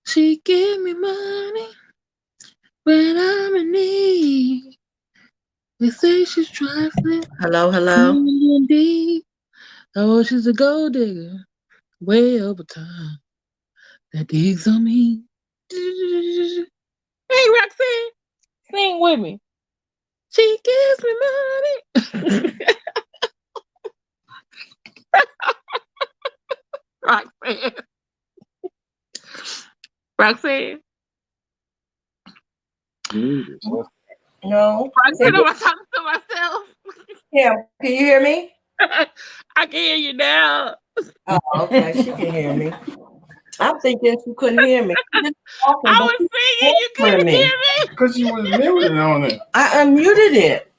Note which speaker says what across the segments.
Speaker 1: She give me money when I'm in need. They say she's trifling,
Speaker 2: Hello.
Speaker 1: indeed. Oh, she's a gold digger, way over time. That digs on me. Hey, Roxanne, sing with me. She gives me money. Roxanne. Roxanne.
Speaker 2: No.
Speaker 1: Roxanne, am I talking to myself?
Speaker 2: Yeah. Can you hear me?
Speaker 1: I can hear you now.
Speaker 2: Oh, okay. She can hear me. I'm thinking she couldn't hear me. She was talking,
Speaker 1: I
Speaker 2: but
Speaker 1: was
Speaker 2: she
Speaker 1: singing, you
Speaker 2: couldn't
Speaker 1: couldn't
Speaker 2: hear
Speaker 1: hear
Speaker 2: me
Speaker 1: me.
Speaker 3: Because you was muted on it.
Speaker 2: I unmuted it,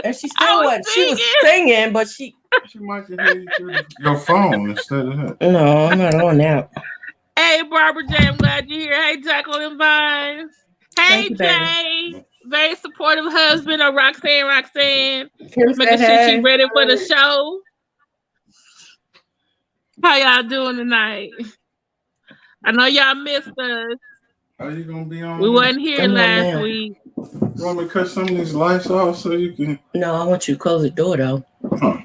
Speaker 2: and she
Speaker 1: I
Speaker 2: still
Speaker 1: was
Speaker 2: wasn't. She was
Speaker 1: singing.
Speaker 2: singing, but she.
Speaker 3: She might can hear you through your phone instead of her.
Speaker 2: No, I'm not on that.
Speaker 1: Hey, Barbara J, I'm glad you're here. Hey, Jacqueline Vines.
Speaker 2: Thank
Speaker 1: Hey,
Speaker 2: you, baby.
Speaker 1: Jay. Very supportive husband of Roxanne.
Speaker 2: Kim
Speaker 1: Making
Speaker 2: said,
Speaker 1: sure she
Speaker 2: "Hey."
Speaker 1: ready for the show. How y'all doing tonight? I know y'all missed us.
Speaker 3: How you gonna be on
Speaker 1: We
Speaker 3: here?
Speaker 1: wasn't here
Speaker 2: I'm on
Speaker 1: last
Speaker 2: now.
Speaker 1: week.
Speaker 3: You want me to cut some of these lights off so you can?
Speaker 2: No, I want you to close the door though.
Speaker 3: Huh.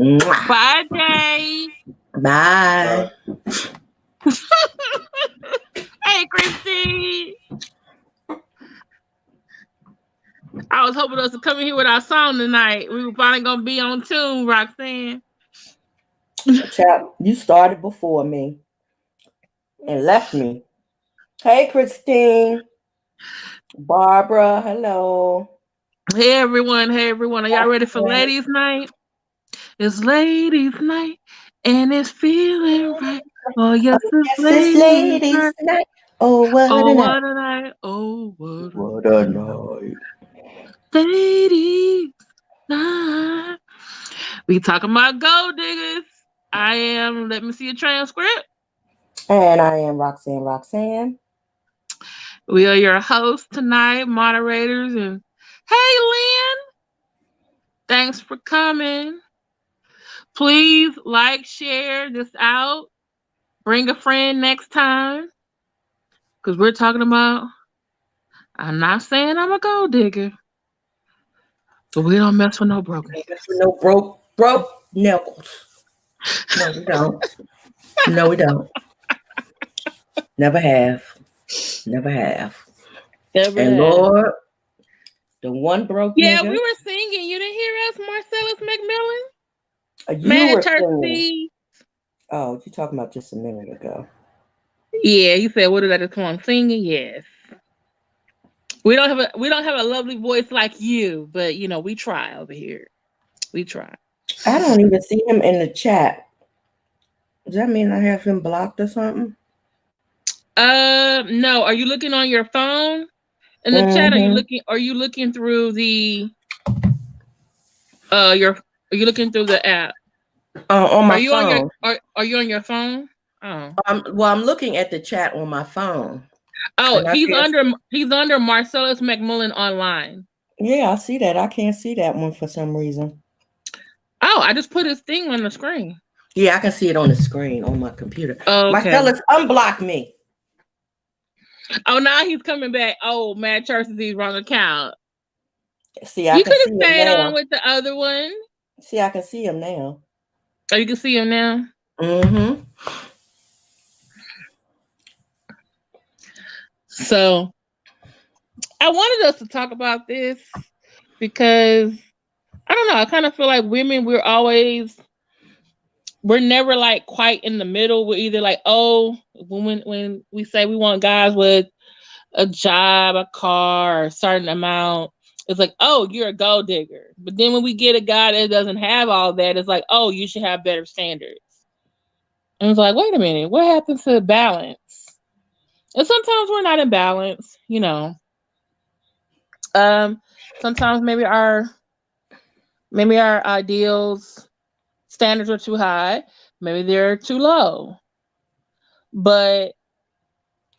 Speaker 2: Mwah.
Speaker 1: Bye, Jay.
Speaker 2: Bye.
Speaker 1: Hey, Christine. I was hoping us to come in here with our song tonight. We were finally gonna be on tune, Roxanne.
Speaker 2: Chap, you started before me and left me. Hey, Christine. Barbara, hello.
Speaker 1: Hey everyone, hey everyone. Are y'all ready for ladies' night? It's ladies' night and it's feeling right. Oh yes, it's
Speaker 2: Yes, this
Speaker 1: ladies'
Speaker 2: ladies
Speaker 1: night.
Speaker 2: night. Oh, what
Speaker 1: Oh
Speaker 2: a night.
Speaker 1: what a night. Oh what a
Speaker 2: What a night.
Speaker 1: ladies' night. We talking about gold diggers. I am. Let me see a transcript.
Speaker 2: And I am Roxanne.
Speaker 1: We are your hosts tonight, moderators, and hey Lynn, thanks for coming. Please like, share this out. Bring a friend next time. Because we're talking about, I'm not saying I'm a gold digger, but we don't mess with no broken.
Speaker 2: No broke knuckles. No, we don't. No, we don't. Never have. Never have.
Speaker 1: Never
Speaker 2: And
Speaker 1: have.
Speaker 2: Lord, the one broke
Speaker 1: Yeah, we
Speaker 2: nigga,
Speaker 1: were singing. You didn't hear us, Marcellus McMillan?
Speaker 2: you
Speaker 1: Mad
Speaker 2: were
Speaker 1: Church
Speaker 2: singing.
Speaker 1: Seed.
Speaker 2: Oh, you talking about just a minute ago.
Speaker 1: Yeah, you said, what did I just come on singing? Yes. We don't have a lovely voice like you, but you know, we try over here. We try.
Speaker 2: I don't even see him in the chat. Does that mean I have him blocked or something?
Speaker 1: No. Are you looking on your phone in the chat?
Speaker 2: Mm-hmm.
Speaker 1: Are you looking through the your are you looking through the app?
Speaker 2: On
Speaker 1: Are
Speaker 2: my
Speaker 1: you on your
Speaker 2: phone.
Speaker 1: are you on your phone? Oh.
Speaker 2: Well, I'm looking at the chat on my phone,
Speaker 1: Oh,
Speaker 2: and I
Speaker 1: he's
Speaker 2: can't.
Speaker 1: under Marcellus McMullen online.
Speaker 2: Yeah, I see that. I can't see that one for some reason.
Speaker 1: Oh, I just put his thing on the screen.
Speaker 2: Yeah, I can see it on the screen on my computer.
Speaker 1: Oh, okay.
Speaker 2: Marcellus, unblock me.
Speaker 1: Oh, now he's coming back. Oh, Matt Church is his wrong account.
Speaker 2: See, I
Speaker 1: You
Speaker 2: can
Speaker 1: could
Speaker 2: see
Speaker 1: have
Speaker 2: him
Speaker 1: stayed on
Speaker 2: now.
Speaker 1: with the other one.
Speaker 2: See, I can see him now.
Speaker 1: Oh, you can see him now.
Speaker 2: Mm-hmm.
Speaker 1: So I wanted us to talk about this because I don't know. I kind of feel like women, we're never like quite in the middle. We're either like, oh, when we say we want guys with a job, a car, or a certain amount, it's like, oh, you're a gold digger. But then when we get a guy that doesn't have all that, it's like, oh, you should have better standards. And it's like, wait a minute, what happens to balance? And sometimes we're not in balance, you know. Sometimes maybe our ideals standards are too high, maybe they're too low. But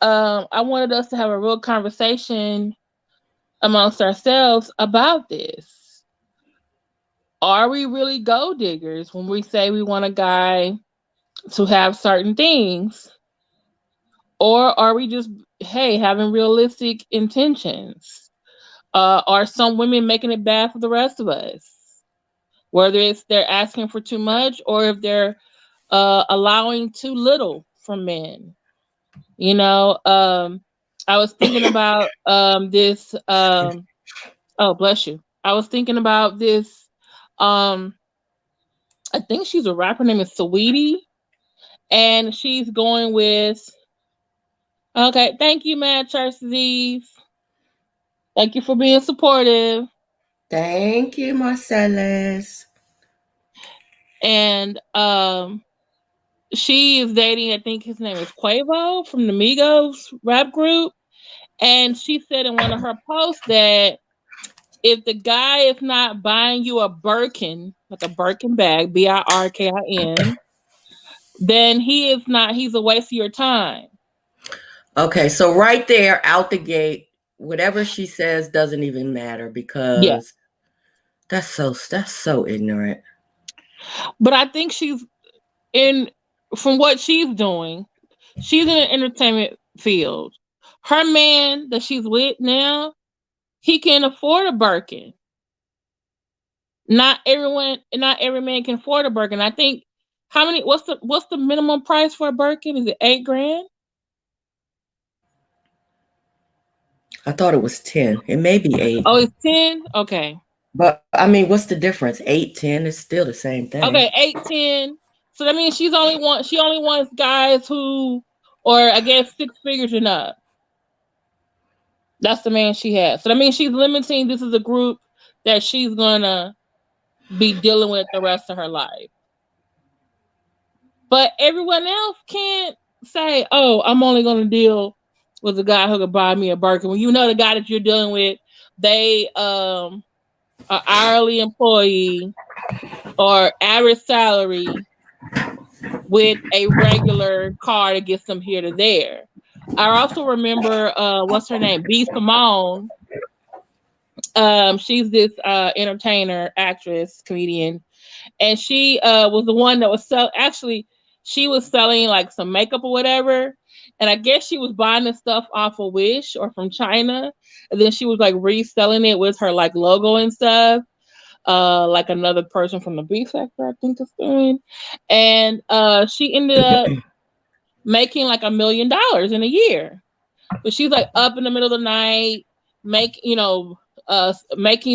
Speaker 1: I wanted us to have a real conversation amongst ourselves about this. Are we really gold diggers when we say we want a guy to have certain things? Or are we just, hey, having realistic intentions? Are some women making it bad for the rest of us? Whether it's they're asking for too much or if they're allowing too little from men. You know, I was thinking about this. Oh, bless you. I was thinking about this. I think she's a rapper named is Saweetie, and she's going with. Okay, thank you, Mad Church Disease. Thank you for being supportive.
Speaker 2: Thank you, Marcellus.
Speaker 1: And she is dating, I think his name is Quavo from the Migos rap group. And she said in one of her posts that if the guy is not buying you a Birkin, like a Birkin bag, Birkin, then he's a waste of your time.
Speaker 2: Okay, so right there, out the gate, whatever she says doesn't even matter because that's so ignorant.
Speaker 1: But I think from what she's doing, she's in the entertainment field. Her man that she's with now, he can afford a Birkin. Not every man can afford a Birkin. I think what's the minimum price for a Birkin? Is it $8,000?
Speaker 2: I thought it was 10. It may be 8.
Speaker 1: Oh, it's 10? Okay.
Speaker 2: But I mean, what's the difference? 8, 10 is still the same thing.
Speaker 1: Okay, 8, 10. So that means she only wants guys who, or I guess 6 figures and up. That's the man she has. So that means she's limiting, this is a group that she's gonna be dealing with the rest of her life. But everyone else can't say, oh, I'm only gonna deal with a guy who could buy me a Birkin. When you know the guy that you're dealing with, they an hourly employee or average salary with a regular car to get them here to there. I also remember what's her name? B. Simone. She's this entertainer, actress, comedian, and she was the one that was she was selling like some makeup or whatever. And I guess she was buying the stuff off of Wish or from China. And then she was like reselling it with her like logo and stuff. Like another person from the B sector, I think is doing. And she ended up making like $1 million in a year. But she's like up in the middle of the night, making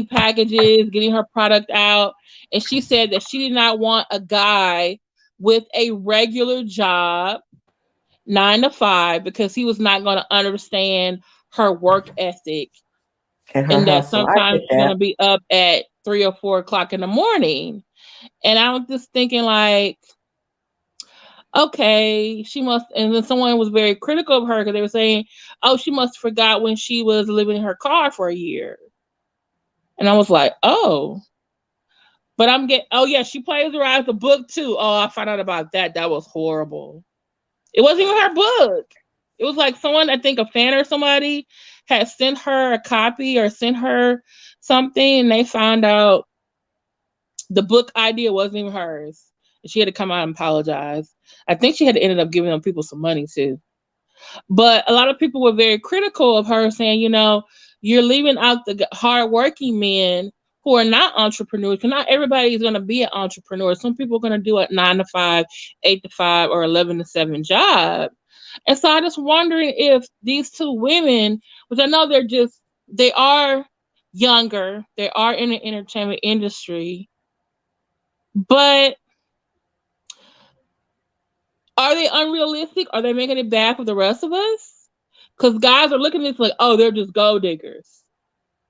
Speaker 1: packages, getting her product out. And she said that she did not want a guy with a regular job, 9 to 5, because he was not going to understand her work ethic. And that sometimes she's going to be up at 3 or 4 o'clock in the morning. And I was just thinking like, okay, she must, and then someone was very critical of her because they were saying, oh, she must have forgot when she was living in her car for a year. And I was like, oh. But oh yeah, she plagiarized the book too. Oh, I found out about that. That was horrible. It wasn't even her book. It was like someone, I think a fan or somebody had sent her a copy or sent her something, and they found out the book idea wasn't even hers. And she had to come out and apologize. I think she had to ended up giving them people some money too. But a lot of people were very critical of her, saying, you're leaving out the hardworking men who are not entrepreneurs. Because not everybody is going to be an entrepreneur. Some people are going to do a 9 to 5, 8 to 5, or 11 to 7 job. And so I'm just wondering if these two women, which I know they are younger, they are in the entertainment industry, but are they unrealistic? Are they making it bad for the rest of us? Because guys are looking at this like, oh, they're just gold diggers.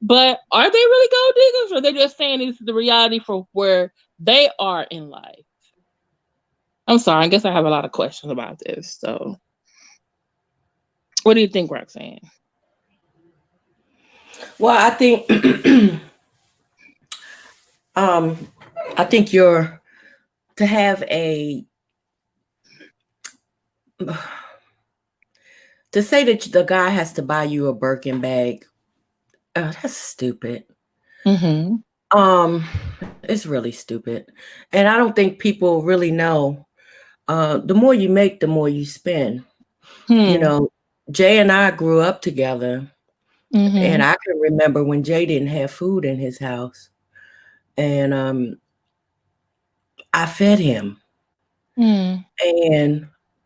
Speaker 1: But are they really gold diggers, or are they just saying this is the reality for where they are in life? I'm sorry, I guess I have a lot of questions about this. So what do you think, Roxanne?
Speaker 2: Well, I think I think to have to say that the guy has to buy you a Birkin bag, that's stupid.
Speaker 1: Mm-hmm.
Speaker 2: It's really stupid. And I don't think people really know. The more you make, the more you spend. You know, Jay and I grew up together, and I can remember when Jay didn't have food in his house, and I fed him.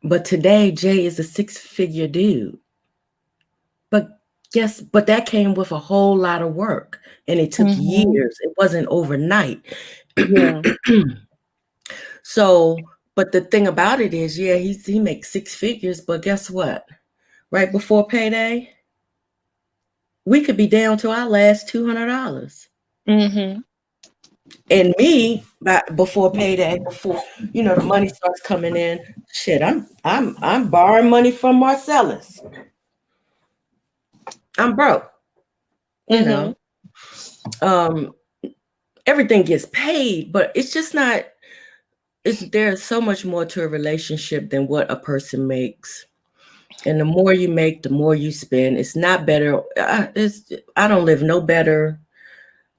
Speaker 2: But today Jay is a 6-figure dude. But that came with a whole lot of work, and it took years. It wasn't overnight.
Speaker 1: Yeah.
Speaker 2: So, but the thing about it is, yeah, he makes 6 figures, but guess what? Right before payday, we could be down to our last $200. And me, before payday, before the money starts coming in, shit, I'm borrowing money from Marcellus. I'm broke. Everything gets paid, but it's just not. There's so much more to a relationship than what a person makes. And the more you make, the more you spend. It's not better. I don't live no better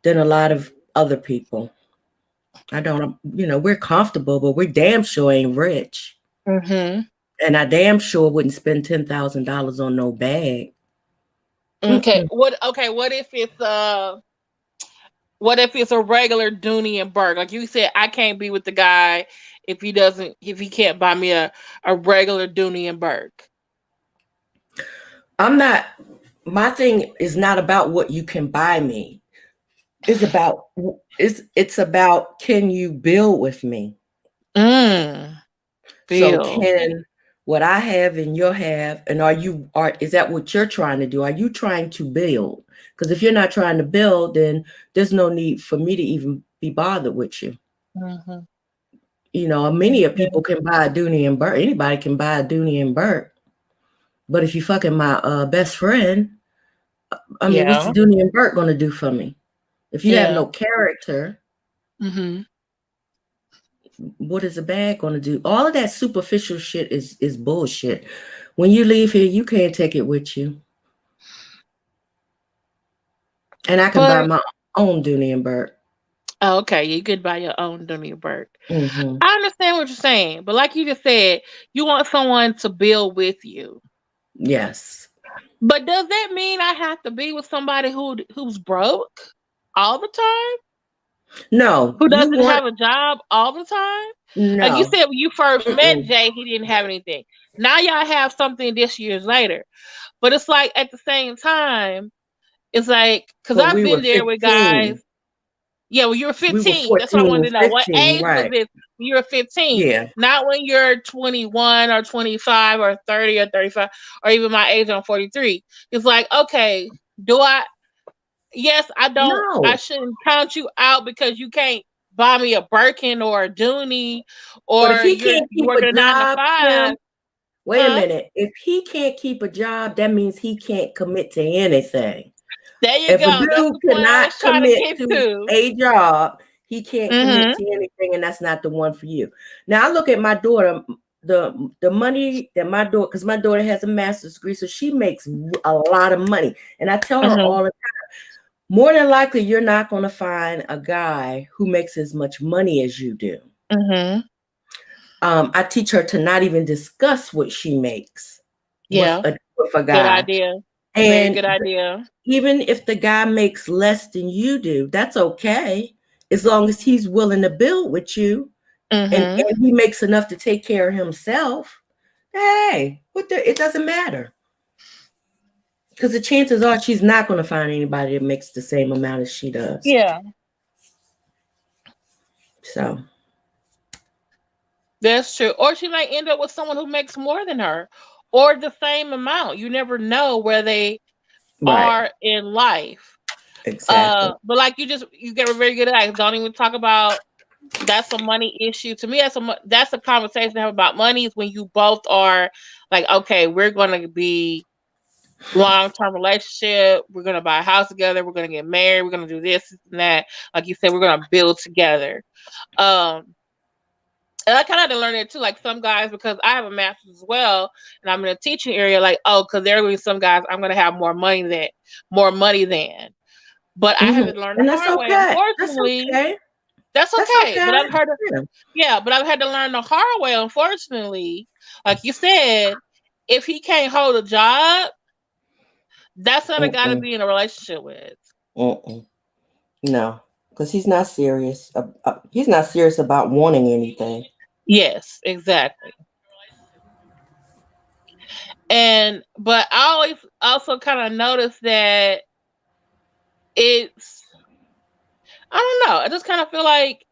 Speaker 2: than a lot of other people. I don't, we're comfortable, but we're damn sure ain't rich. And I damn sure wouldn't spend $10,000 on no bag.
Speaker 1: Okay. What if it's a regular Dooney and Burke? Like you said, I can't be with the guy if he can't buy me a regular Dooney and Burke.
Speaker 2: My thing is not about what you can buy me. It's about can you build with me? So can what I have and you have, and is that what you're trying to do? Are you trying to build? Because if you're not trying to build, then there's no need for me to even be bothered with you. Many of people can buy a Dooney and Burke. Anybody can buy a Dooney and Burke. But if you fucking my best friend, what's the Dooney and Burke going to do for me? If you have no character, what is a bag going to do? All of that superficial shit is bullshit. When you leave here, you can't take it with you. And I can buy my own Dooney and Burke.
Speaker 1: Oh, okay, you could buy your own Dooney and Burke. I understand what you're saying, but like you just said, you want someone to build with you.
Speaker 2: Yes.
Speaker 1: But does that mean I have to be with somebody who's broke all the time?
Speaker 2: No.
Speaker 1: Who doesn't have a job all the time?
Speaker 2: No.
Speaker 1: Like you said, when you first met Jay, he didn't have anything. Now y'all have something this years later. But it's like at the same time, it's like, because I've been there 15. With guys. Yeah, when you were 15. We were 14, that's what I wanted to know. 15, what age was this when you were 15?
Speaker 2: Yeah. Not
Speaker 1: when you're 21 or 25 or 30 or 35 or even my age, I'm 43. It's like, okay, yes, I don't. No. I shouldn't count you out because you can't buy me a Birkin or a Dooney or you're working a 9 to 5.
Speaker 2: Wait a minute. If he can't keep a job, that means he can't commit to anything.
Speaker 1: There you go.
Speaker 2: If a dude cannot commit to a job, he can't commit to anything, and that's not the one for you. Now I look at my daughter, the money that my daughter, because my daughter has a master's degree, so she makes a lot of money. And I tell her all the time, more than likely, you're not going to find a guy who makes as much money as you do. I teach her to not even discuss what she makes.
Speaker 1: Yeah,
Speaker 2: with a guy.
Speaker 1: Good idea. Very good idea.
Speaker 2: Even if the guy makes less than you do, that's okay, as long as he's willing to build with you, and he makes enough to take care of himself. Hey, it doesn't matter, because the chances are she's not going to find anybody that makes the same amount as she does.
Speaker 1: Yeah.
Speaker 2: So
Speaker 1: that's true. Or she might end up with someone who makes more than her, or the same amount. You never know where they are in life.
Speaker 2: Exactly.
Speaker 1: But like you get a very good advice. Don't even talk about that's a money issue. To me, that's a conversation to have about money, is when you both are like, okay, we're going to be long-term relationship. We're going to buy a house together. We're going to get married. We're going to do this and that. Like you said, we're going to build together. And I kind of had to learn it too. Like some guys, because I have a master's as well, and I'm in a teaching area. Like, because there will be some guys I'm going to have more money than. But I had to learn the hard way. Unfortunately, that's okay. But I've had to learn the hard way. Unfortunately, like you said, if he can't hold a job, that's not a guy to
Speaker 2: Mm-mm.
Speaker 1: be in a relationship with.
Speaker 2: Mm-mm. No, because he's not serious. He's not serious about wanting anything.
Speaker 1: Yes, exactly. But I always also kind of notice that it's, I don't know. I just kind of feel like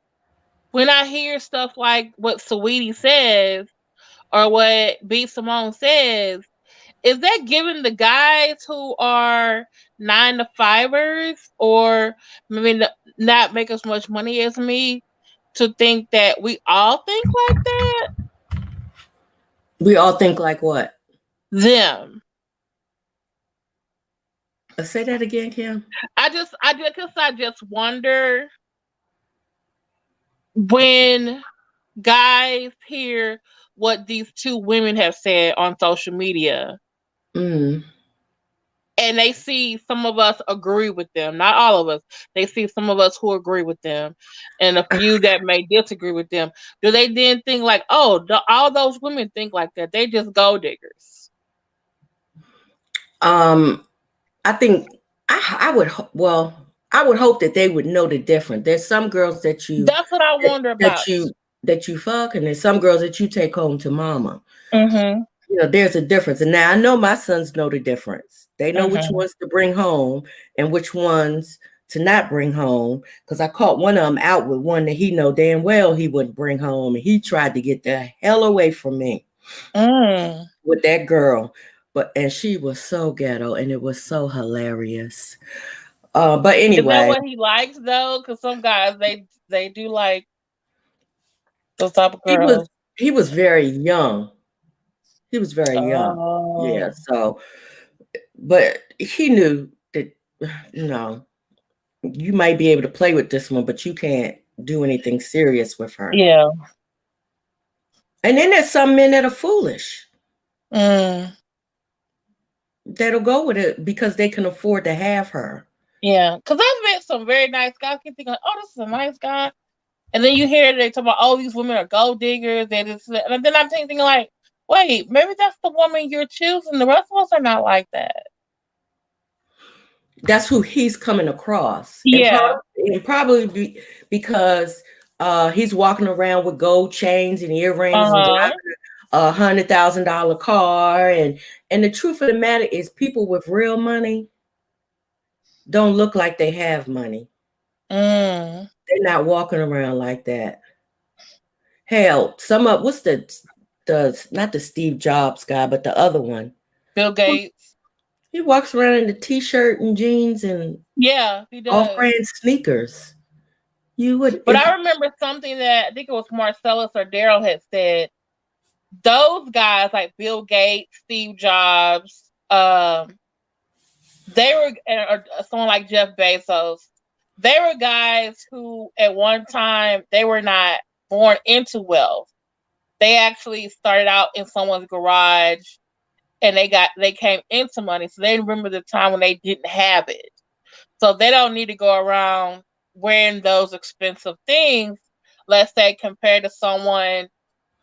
Speaker 1: when I hear stuff like what Saweetie says or what B Simone says, is that giving the guys who are 9-to-5ers or maybe not make as much money as me to think that we all think like that?
Speaker 2: We all think like what?
Speaker 1: Them.
Speaker 2: Say that again, Kim.
Speaker 1: I just wonder when guys hear what these two women have said on social media
Speaker 2: Mm.
Speaker 1: and they see some of us agree with them, not all of us. They see some of us who agree with them and a few that may disagree with them. Do they then think like, oh, all those women think like that? They just gold diggers.
Speaker 2: I think I would I would hope that they would know the difference. There's some girls that
Speaker 1: That's what I wonder about.
Speaker 2: that you fuck, and there's some girls that you take home to mama.
Speaker 1: Mm-hmm.
Speaker 2: You know, there's a difference. And now I know my sons know the difference. They know which ones to bring home and which ones to not bring home. Because I caught one of them out with one that he know damn well he wouldn't bring home. And he tried to get the hell away from me with that girl. And she was so ghetto and it was so hilarious. But anyway.
Speaker 1: Is that what he likes though? Because some guys they do like those type of girls.
Speaker 2: He was very young. He was very young. Yeah. So, but he knew that, you might be able to play with this one, but you can't do anything serious with her.
Speaker 1: Yeah.
Speaker 2: And then there's some men that are foolish. That'll go with it because they can afford to have her.
Speaker 1: Yeah. Because I've met some very nice guys. I keep thinking, oh, this is a nice guy. And then you hear they talk about, oh, these women are gold diggers. And then I'm thinking like, wait, maybe that's the woman you're choosing. The rest of us are not like that.
Speaker 2: That's who he's coming across.
Speaker 1: Yeah.
Speaker 2: And probably because he's walking around with gold chains and earrings and driving a $100,000 car. And the truth of the matter is people with real money don't look like they have money. They're not walking around like that. Hell, what's the not the Steve Jobs guy, but the other one,
Speaker 1: Bill Gates.
Speaker 2: He walks around in a t-shirt and jeans and
Speaker 1: he does
Speaker 2: off-brand sneakers.
Speaker 1: But I remember something that I think it was Marcellus or Daryl had said. Those guys like Bill Gates, Steve Jobs, they were, or someone like Jeff Bezos. They were guys who, at one time, they were not born into wealth. They actually started out in someone's garage, and they came into money. So they remember the time when they didn't have it. So they don't need to go around wearing those expensive things. Let's say compared to someone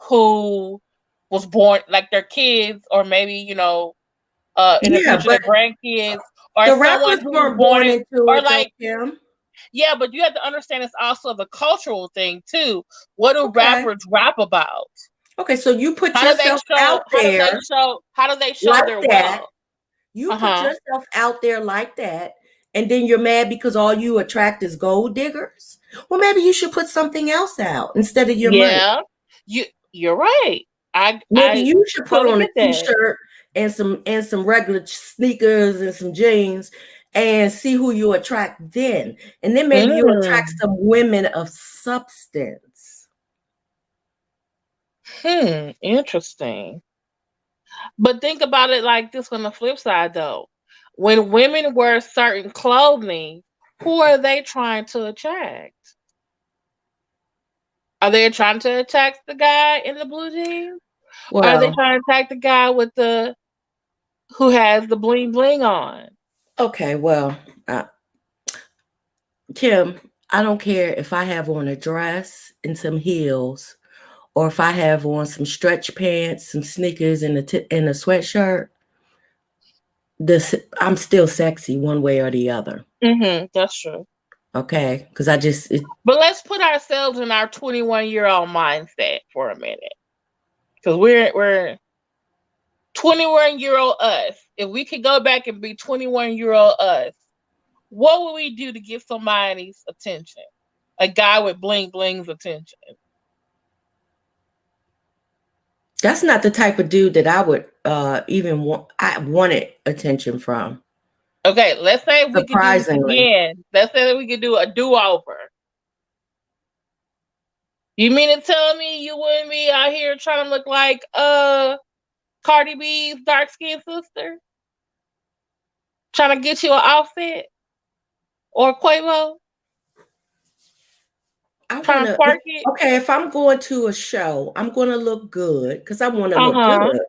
Speaker 1: who was born like their kids, or maybe in the future their grandkids, or
Speaker 2: the
Speaker 1: someone who was born into or
Speaker 2: it,
Speaker 1: like
Speaker 2: Kim.
Speaker 1: Yeah, but you have to understand it's also the cultural thing too. What do rappers rap about?
Speaker 2: Okay, so you put yourself out there.
Speaker 1: How do they show like their wealth?
Speaker 2: You put yourself out there like that, and then you're mad because all you attract is gold diggers? Well, maybe you should put something else out instead of your money.
Speaker 1: You're right.
Speaker 2: Maybe you should put on a t-shirt and some regular sneakers and some jeans and see who you attract then. And then maybe you attract some women of substance.
Speaker 1: Interesting. But think about it like this on the flip side, though. When women wear certain clothing, who are they trying to attract? Are they trying to attract the guy in the blue jeans? Or are they trying to attack the guy who has the bling bling on?
Speaker 2: Okay, well, Kim, I don't care if I have on a dress and some heels or if I have on some stretch pants, some sneakers, and a sweatshirt, I'm still sexy one way or the other.
Speaker 1: That's true.
Speaker 2: Okay, because
Speaker 1: But let's put ourselves in our 21-year-old mindset for a minute, because we're 21-year-old us. If we could go back and be 21-year-old us, what would we do to get somebody's attention? A guy with bling bling's attention.
Speaker 2: That's not the type of dude that I would even want. I wanted attention from.
Speaker 1: Okay, let's say we could do this again. Let's say that we could do a do-over. You mean to tell me you wouldn't be out here trying to look like Cardi B's dark-skinned sister? Trying to get you an outfit? Or Quavo?
Speaker 2: Okay, if I'm going to a show, I'm going to look good because I want to look good.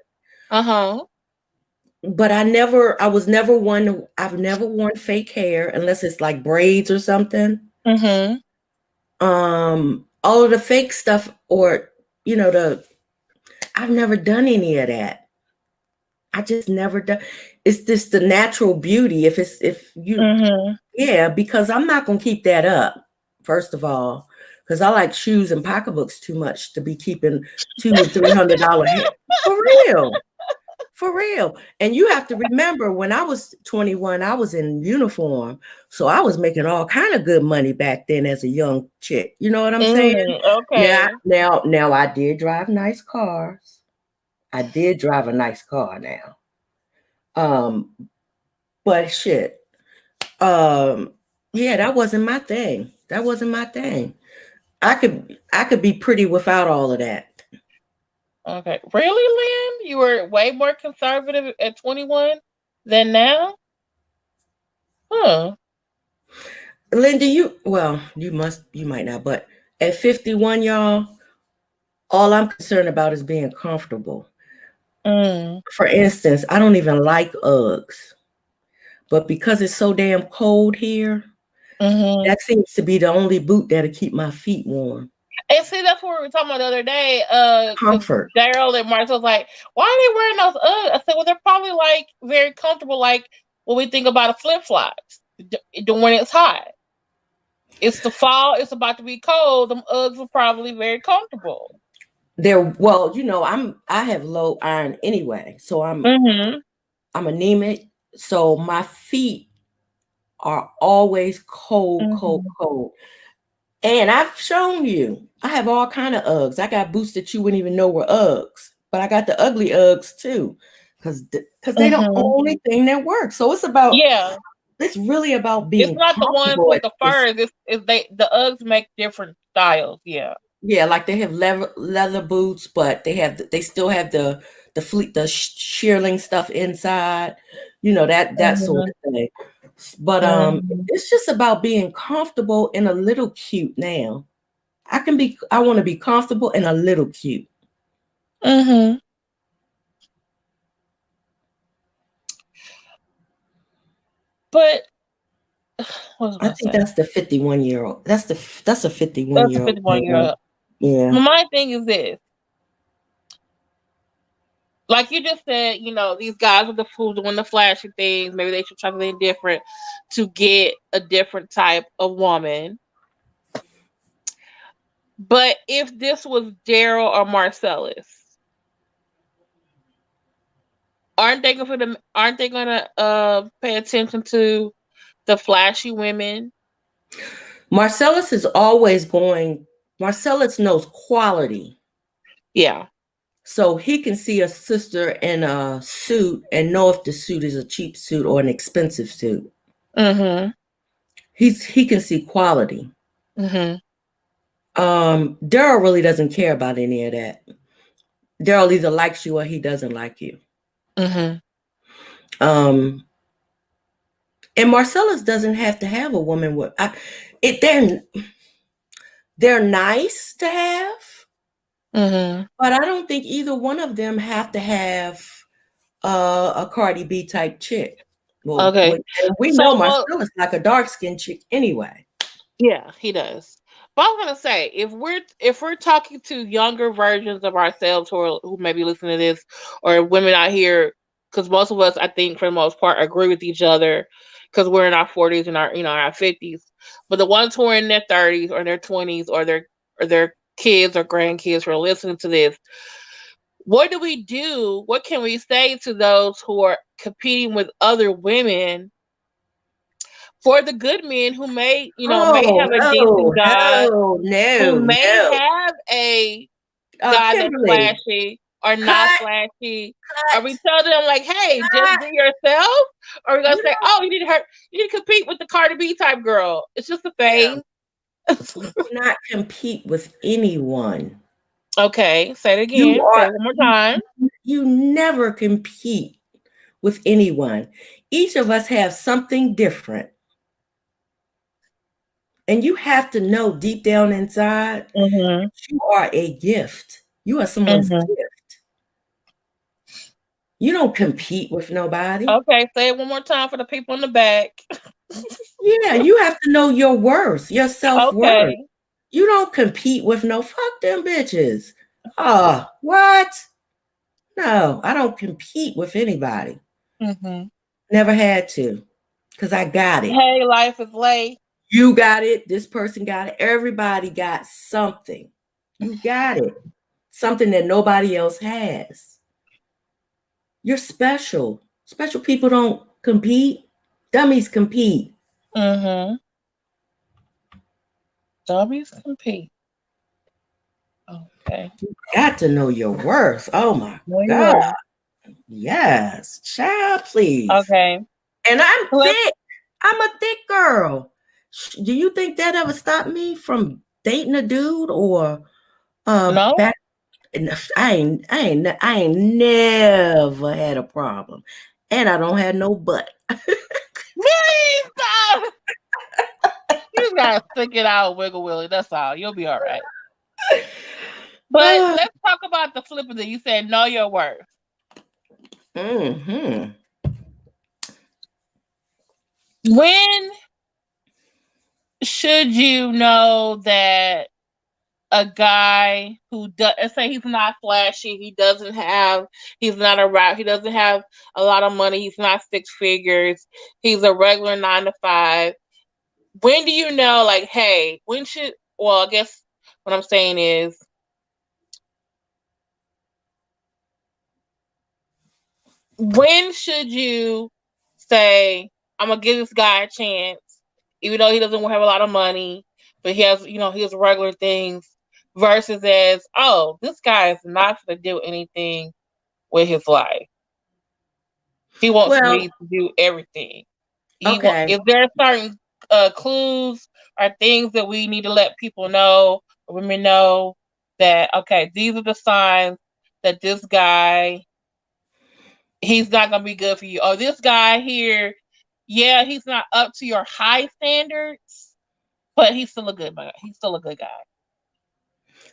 Speaker 2: But I've never worn fake hair unless it's like braids or something. All of the fake stuff, or I've never done any of that. I just never done. It's just the natural beauty. Because I'm not gonna keep that up. First of all, because I like shoes and pocketbooks too much to be keeping $200 and $300 for real. And you have to remember, when I was 21, I was in uniform, so I was making all kind of good money back then as a young chick. You know what I'm saying?
Speaker 1: Okay.
Speaker 2: Now I did drive nice cars. I did drive a nice car now. But shit. That wasn't my thing. I could be pretty without all of that.
Speaker 1: Okay. Really, Lynn? You were way more conservative at 21 than now? Huh.
Speaker 2: Lynn, you might not, but at 51, y'all, all I'm concerned about is being comfortable. For instance, I don't even like Uggs, but because it's so damn cold here, that seems to be the only boot that'll keep my feet warm.
Speaker 1: And see, that's what we were talking about the other day.
Speaker 2: Comfort.
Speaker 1: Daryl and Marcel was like, "Why are they wearing those Uggs?" I said, "Well, they're probably like very comfortable, like when we think about a flip-flops when it's hot. It's the fall. It's about to be cold. Them Uggs are probably very comfortable."
Speaker 2: I have low iron anyway, so I'm anemic, so my feet are always cold. And I've shown you, I have all kind of Uggs. I got boots that you wouldn't even know were Uggs, but I got the ugly Uggs too, because they're the only thing that works. So it's really about being.
Speaker 1: It's not the ones with the furs. The Uggs make different styles.
Speaker 2: Yeah, like they have leather boots, but they still have the shearling stuff inside. That sort of thing. But it's just about being comfortable and a little cute now. I want to be comfortable and a little cute.
Speaker 1: But
Speaker 2: I think that's the 51-year-old. That's a 51-year-old.
Speaker 1: 51-year-old.
Speaker 2: Yeah.
Speaker 1: My thing is this. Like you just said, these guys with the fools doing the flashy things, maybe they should try something different to get a different type of woman. But if this was Daryl or Marcellus, aren't they going to pay attention to the flashy women?
Speaker 2: Marcellus knows quality. Yeah. So he can see a sister in a suit and know if the suit is a cheap suit or an expensive suit. He can see quality. Daryl really doesn't care about any of that. Daryl either likes you or he doesn't like you. And Marcellus doesn't have to have a woman with they're nice to have. But I don't think either one of them have to have a Cardi B type chick. Well,
Speaker 1: okay.
Speaker 2: We know Marcellus like a dark-skinned chick anyway.
Speaker 1: Yeah, he does. But I was gonna say, if we're talking to younger versions of ourselves who may be listening to this, or women out here, because most of us, I think, for the most part, agree with each other, because we're in our 40s and our 50s. But the ones who are in their 30s or their 20s or their kids or grandkids who are listening to this, what do we do? What can we say to those who are competing with other women for the good men who may
Speaker 2: Oh,
Speaker 1: have a decent
Speaker 2: no,
Speaker 1: job,
Speaker 2: no,
Speaker 1: who
Speaker 2: no,
Speaker 1: may
Speaker 2: no.
Speaker 1: have a guy that's
Speaker 2: Kimberly,
Speaker 1: flashy or not
Speaker 2: cut,
Speaker 1: flashy? Are
Speaker 2: cut,
Speaker 1: we tell them like, hey, just
Speaker 2: cut.
Speaker 1: be yourself? Or are we gonna
Speaker 2: You
Speaker 1: say, oh, you need to compete with the Cardi B type girl? It's just a
Speaker 2: know,
Speaker 1: phase.
Speaker 2: you cannot compete with anyone.
Speaker 1: Okay, say it
Speaker 2: You
Speaker 1: again. Say
Speaker 2: are
Speaker 1: it one more time.
Speaker 2: you never compete with anyone. Each of us have something different. And you have to know deep down inside,
Speaker 1: Mm-hmm.
Speaker 2: you are a gift. You are someone's
Speaker 1: Mm-hmm.
Speaker 2: gift. You don't compete with nobody.
Speaker 1: Okay, say it one more time for the people in the back.
Speaker 2: Yeah, you have to know your worth, your self-worth.
Speaker 1: Okay.
Speaker 2: You don't compete with no fuck them bitches. What? No, I don't compete with anybody.
Speaker 1: Mm-hmm.
Speaker 2: Never had to, because I got it.
Speaker 1: Hey, life is late.
Speaker 2: You got it. This person got it. Everybody got something. You got it. Something that nobody else has. You're special. Special people don't compete. Dummies compete.
Speaker 1: Mm-hmm. Dummies compete. Okay.
Speaker 2: You got to know your worth. Oh my
Speaker 1: Know your
Speaker 2: God.
Speaker 1: worth.
Speaker 2: Yes. Child, please.
Speaker 1: Okay.
Speaker 2: And I'm
Speaker 1: So let's
Speaker 2: thick. I'm a thick girl. Do you think that ever stopped me from dating a dude or
Speaker 1: no.
Speaker 2: back? I ain't never had a problem, and I don't have no butt.
Speaker 1: Please stop. You just gotta stick it out, wiggle willy. That's all. You'll be all right. But let's talk about the flip of it. You said know your worth.
Speaker 2: Mm-hmm.
Speaker 1: When should you know that a guy who does, let's say he's not flashy, he's not a rap, he doesn't have a lot of money, he's not six figures, he's a regular 9 to 5. When do you know, like, hey, I guess what I'm saying is, when should you say, I'm gonna give this guy a chance, even though he doesn't have a lot of money, but he has regular things, versus as, oh, this guy is not gonna do anything with his life. He wants
Speaker 2: Well,
Speaker 1: me to do everything.
Speaker 2: okay.
Speaker 1: Is there certain clues or things that we need to let people know, or women know, that okay, these are the signs that this guy, he's not gonna be good for you. Or this guy here, yeah, he's not up to your high standards, but he's still a good guy. He's still a good guy.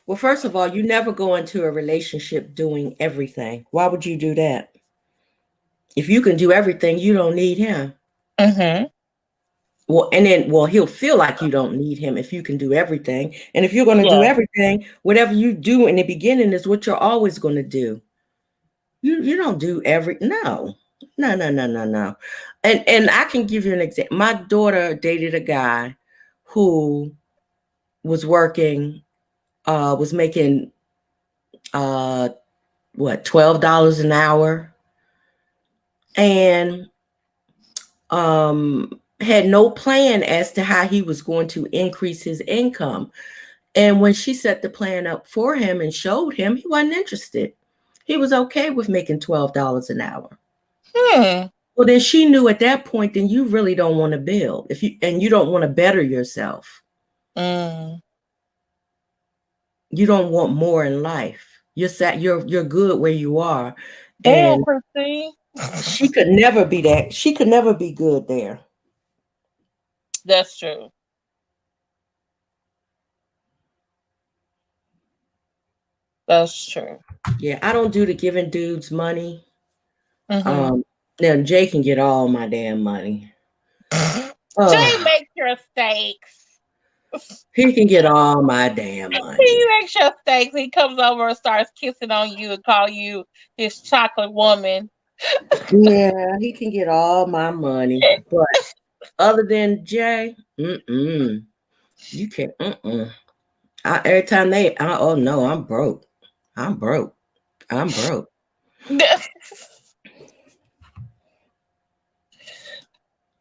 Speaker 2: Well, first of all, you never go into a relationship doing everything. Why would you do that? If you can do everything, you don't need him.
Speaker 1: Mm-hmm.
Speaker 2: Well, he'll feel like you don't need him if you can do everything. And if you're going to do
Speaker 1: Yeah.
Speaker 2: everything, whatever you do in the beginning is what you're always going to do. You don't do no. No. And I can give you an example. My daughter dated a guy who was working, was making $12 an hour, and had no plan as to how he was going to increase his income. And when she set the plan up for him and showed him, he wasn't interested. He was okay with making $12 an hour. Well, then she knew at that point, then you really don't want to build and you don't want to better yourself.
Speaker 1: Mm.
Speaker 2: You don't want more in life. You're good where you are.
Speaker 1: Damn,
Speaker 2: And
Speaker 1: Christine.
Speaker 2: she could never be that. She could never be good there.
Speaker 1: That's true. That's true.
Speaker 2: Yeah, I don't do the giving dudes money.
Speaker 1: Mm-hmm.
Speaker 2: Now Jay can get all my damn money.
Speaker 1: Jay makes your steaks.
Speaker 2: He can get all my damn money.
Speaker 1: He makes your steaks. He comes over and starts kissing on you and call you his chocolate woman.
Speaker 2: Yeah, he can get all my money. But other than Jay, you can't. Every time oh no, I'm broke. I'm broke. I'm broke.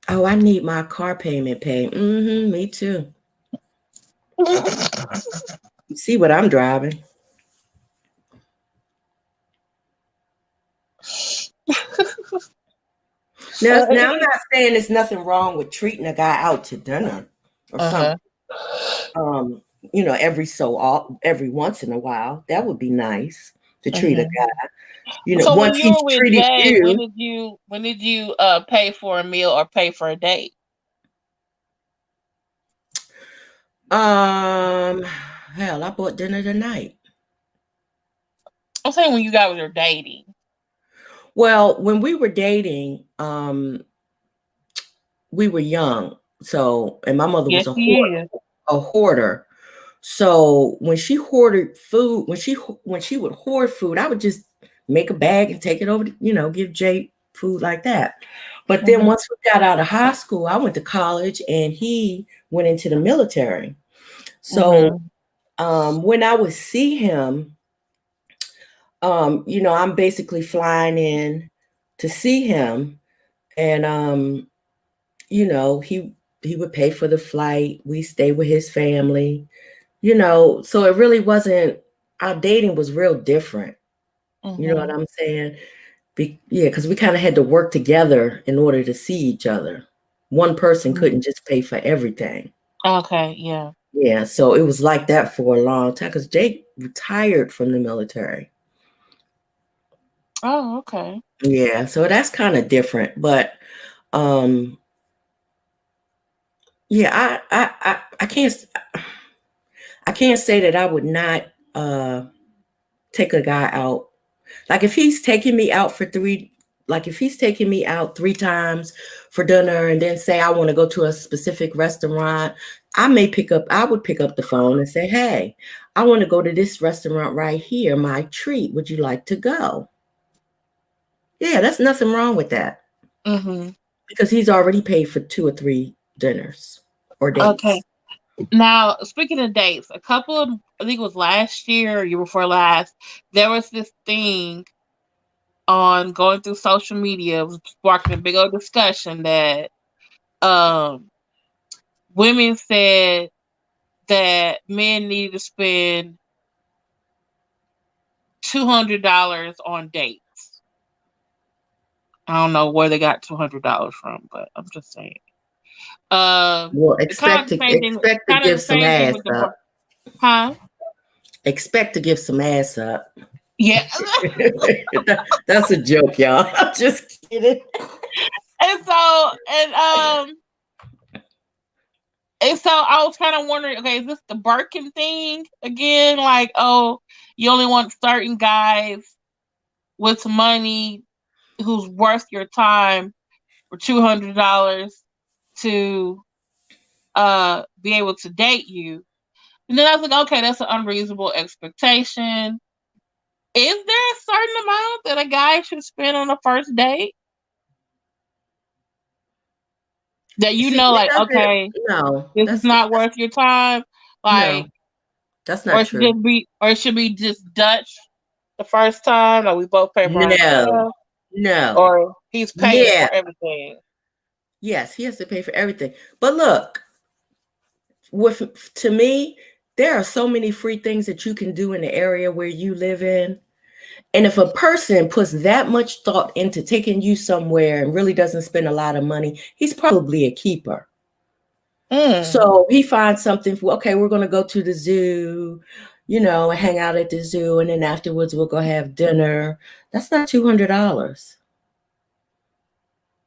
Speaker 2: Oh, I need my car payment paid. Me too. You see what I'm driving? Now, I'm not saying there's nothing wrong with treating a guy out to dinner or something. Every once in a while, that would be nice to treat a guy.
Speaker 1: So
Speaker 2: once
Speaker 1: when you were with Jay,
Speaker 2: you,
Speaker 1: when did you pay for a meal or pay for a date?
Speaker 2: Hell, I bought dinner tonight.
Speaker 1: I'm saying when you guys were dating.
Speaker 2: Well, when we were dating, we were young. So, and my mother was a hoarder. So when she hoarded food, when she would hoard food, I would just make a bag and take it over to, give Jay food like that. But then once we got out of high school, I went to college and he went into the military. So when I would see him, I'm basically flying in to see him, and he would pay for the flight. We stay with his family, so it really wasn't, our dating was real different. You know what I'm saying? Because we kind of had to work together in order to see each other. One person couldn't just pay for everything.
Speaker 1: Okay, yeah.
Speaker 2: Yeah, so it was like that for a long time because Jake retired from the military.
Speaker 1: Oh, okay.
Speaker 2: Yeah, so that's kind of different, but yeah, I can't say that I would not take a guy out. Like if he's taking me out three times for dinner and then say I want to go to a specific restaurant, I would pick up the phone and say, hey, I want to go to this restaurant right here, my treat. Would you like to go? Yeah, that's nothing wrong with that. Because he's already paid for 2 or 3 dinners or dates.
Speaker 1: Okay. Now, speaking of dates, I think it was last year or year before last, there was this thing on going through social media, sparking a big old discussion that women said that men needed to spend $200 on dates. I don't know where they got $200 from, but I'm just saying.
Speaker 2: Well, expect to give some ass up.
Speaker 1: Huh?
Speaker 2: Expect to give some ass up.
Speaker 1: Yeah.
Speaker 2: That's a joke, y'all. I'm just kidding.
Speaker 1: And so I was kind of wondering, okay, is this the Birkin thing again? Like, oh, you only want certain guys with money who's worth your time for $200 to be able to date you. And then I was like, okay, that's an unreasonable expectation. Is there a certain amount that a guy should spend on a first date? That okay,
Speaker 2: no,
Speaker 1: this is not worth your time. Like,
Speaker 2: no, that's not true.
Speaker 1: It should be just Dutch the first time. Like we both pay for ourselves.
Speaker 2: No,
Speaker 1: or he's paying for everything.
Speaker 2: Yes, he has to pay for everything. But look, to me, there are so many free things that you can do in the area where you live in. And if a person puts that much thought into taking you somewhere and really doesn't spend a lot of money, he's probably a keeper. So he finds something okay, we're going to go to the zoo, and hang out at the zoo. And then afterwards, we'll go have dinner. That's not $200.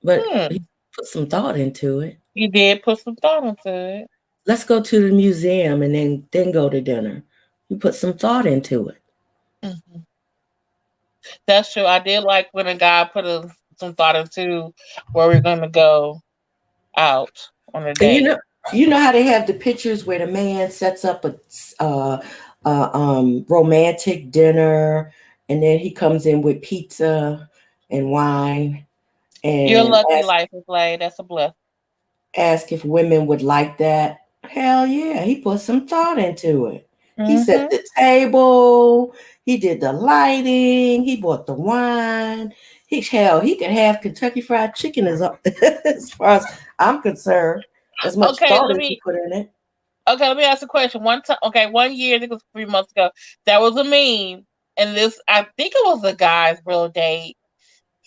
Speaker 2: But he put some thought into it.
Speaker 1: You did put some thought into it.
Speaker 2: Let's go to the museum and then go to dinner. You put some thought into it.
Speaker 1: That's true. I did like when a guy put some thought into where we're going to go out on a date.
Speaker 2: You know how they have the pictures where the man sets up a romantic dinner, and then he comes in with pizza and wine,
Speaker 1: You're
Speaker 2: and
Speaker 1: lucky, life is laid. That's a blessing.
Speaker 2: ask if women would like that. Hell yeah, he put some thought into it. He set the table, he did the lighting, he bought the wine. He could have Kentucky Fried Chicken as far as I'm concerned. As much thought as he put in it.
Speaker 1: Okay, let me ask a question. One year, I think it was 3 months ago, there was a meme, and I think it was a guy's real date.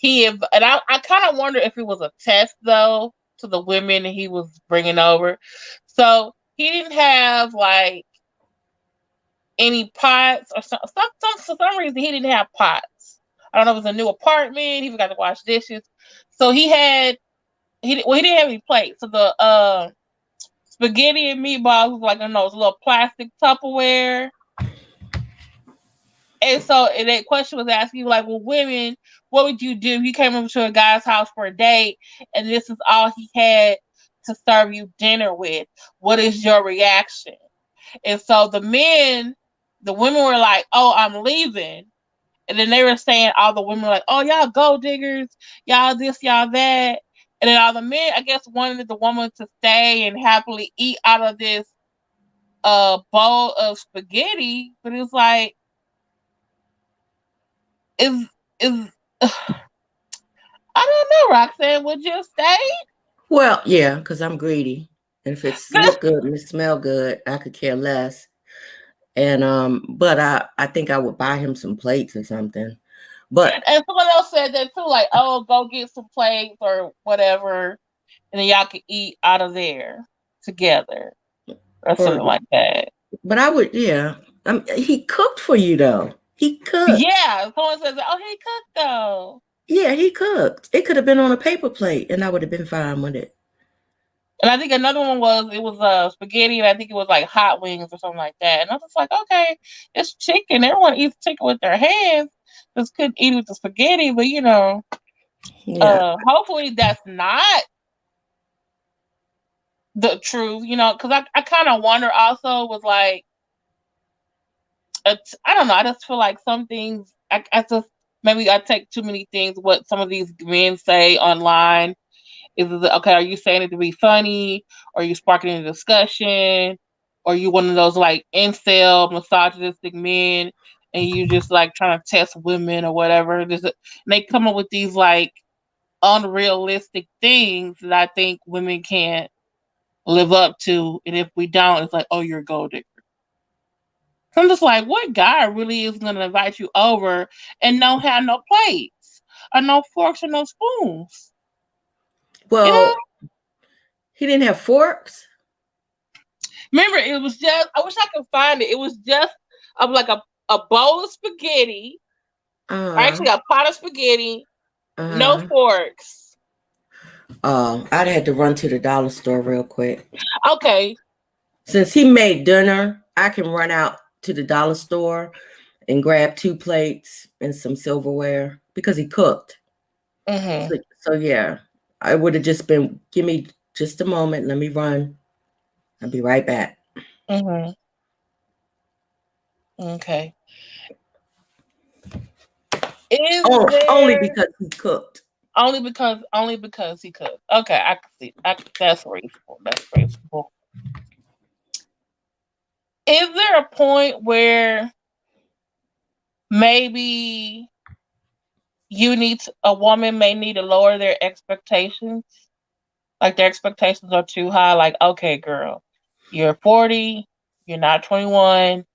Speaker 1: I kind of wonder if it was a test though to the women he was bringing over. So he didn't have like any pots or for some reason he didn't have pots. I don't know if it was a new apartment. He forgot to wash dishes, so he didn't have any plates. So the spaghetti and meatballs was like, I don't know, it was a little plastic Tupperware. And so that question was asking, like, well, women, what would you do if you came over to a guy's house for a date and this is all he had to serve you dinner with? What is your reaction? And so the women were like, oh, I'm leaving. And then they were saying, all the women were like, oh, y'all gold diggers, y'all this, y'all that. And then all the men, I guess, wanted the woman to stay and happily eat out of this bowl of spaghetti. But it's like, I don't know, Roxanne, would you stay?
Speaker 2: Well, yeah, because I'm greedy. And if it's look good and it smell good, I could care less. And but I think I would buy him some plates or something. But
Speaker 1: and someone else said that too, like, oh, go get some plates or whatever, and then y'all can eat out of there together or something like that.
Speaker 2: But I would, yeah. He cooked for you though. He cooked.
Speaker 1: Yeah, someone says, oh, he cooked though.
Speaker 2: Yeah, he cooked. It could have been on a paper plate, and I would have been fine with it.
Speaker 1: And I think another one was spaghetti, and I think it was like hot wings or something like that. And I was like, okay, it's chicken. Everyone eats chicken with their hands. Just couldn't eat with the spaghetti, but hopefully that's not the truth, because I kind of wonder also was like, I don't know, I just feel like some things, I just, maybe I take too many things, what some of these men say online. Is it, okay, are you saying it to be funny? Or are you sparking a discussion? Or are you one of those like incel, misogynistic men and you just like trying to test women or whatever? And they come up with these like unrealistic things that I think women can't live up to. And if we don't, it's like, oh, you're a gold digger. So I'm just like, what guy really is going to invite you over and don't have no plates or no forks or no spoons?
Speaker 2: Well, he didn't have forks.
Speaker 1: Remember, it was just, I wish I could find it. It was just like a bowl of spaghetti, or actually a pot of spaghetti, no forks.
Speaker 2: I'd had to run to the dollar store real quick.
Speaker 1: Okay.
Speaker 2: Since he made dinner, I can run out to the dollar store and grab 2 plates and some silverware because he cooked.
Speaker 1: Mm-hmm.
Speaker 2: So yeah, I would have just been, give me just a moment. Let me run. I'll be right back.
Speaker 1: Mm-hmm. Okay.
Speaker 2: Only because he cooked.
Speaker 1: Only because he cooked. Okay, I can see. That's reasonable. That's reasonable. Is there a point where maybe a woman may need to lower their expectations? Like their expectations are too high. Like, okay, girl, you're 40, you're not 21.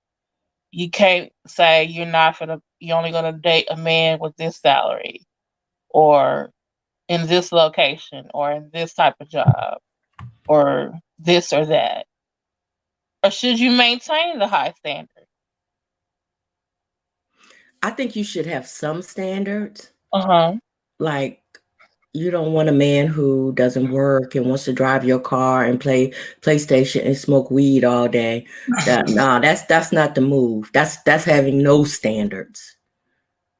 Speaker 1: You can't say you're only gonna date a man with this salary, or in this location, or in this type of job, or this or that. Or should you maintain the high standard?
Speaker 2: I think you should have some standards.
Speaker 1: Uh-huh.
Speaker 2: Like, you don't want a man who doesn't work and wants to drive your car and play PlayStation and smoke weed all day. That's not the move. That's having no standards.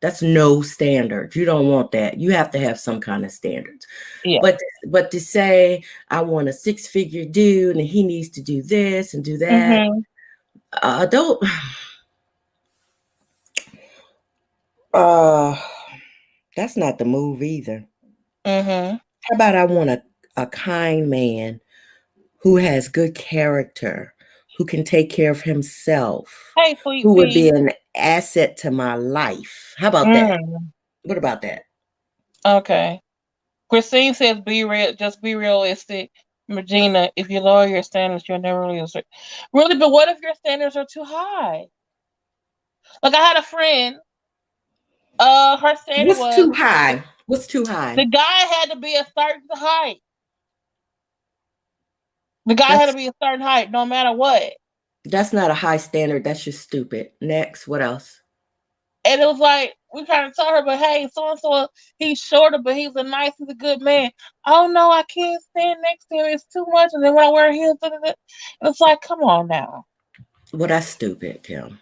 Speaker 2: That's no standard. You don't want that. You have to have some kind of standards.
Speaker 1: Yeah.
Speaker 2: But to say I want a 6-figure dude and he needs to do this and do that, don't. That's not the move either. How about I want a kind man who has good character, who can take care of himself,
Speaker 1: hey, sweet
Speaker 2: who would
Speaker 1: pea.
Speaker 2: be an asset to my life. How about that? What about that?
Speaker 1: Okay. Christine says, "Be real. Just be realistic." Regina, if you lower your standards, you're never realistic. Really, but what if your standards are too high? Like I had a friend. Her standard
Speaker 2: What's too
Speaker 1: was
Speaker 2: high? What's too high?
Speaker 1: the guy had to be a certain height. The guy had to be a certain height, no matter what.
Speaker 2: That's not a high standard. That's just stupid. Next, what else?
Speaker 1: And it was like, we trying to tell her, but hey, so-and-so, he's shorter, but he's a good man. Oh, no, I can't stand next to him. It's too much. And then when I wear heels, it's like, come on now.
Speaker 2: Well, that's stupid, Kim.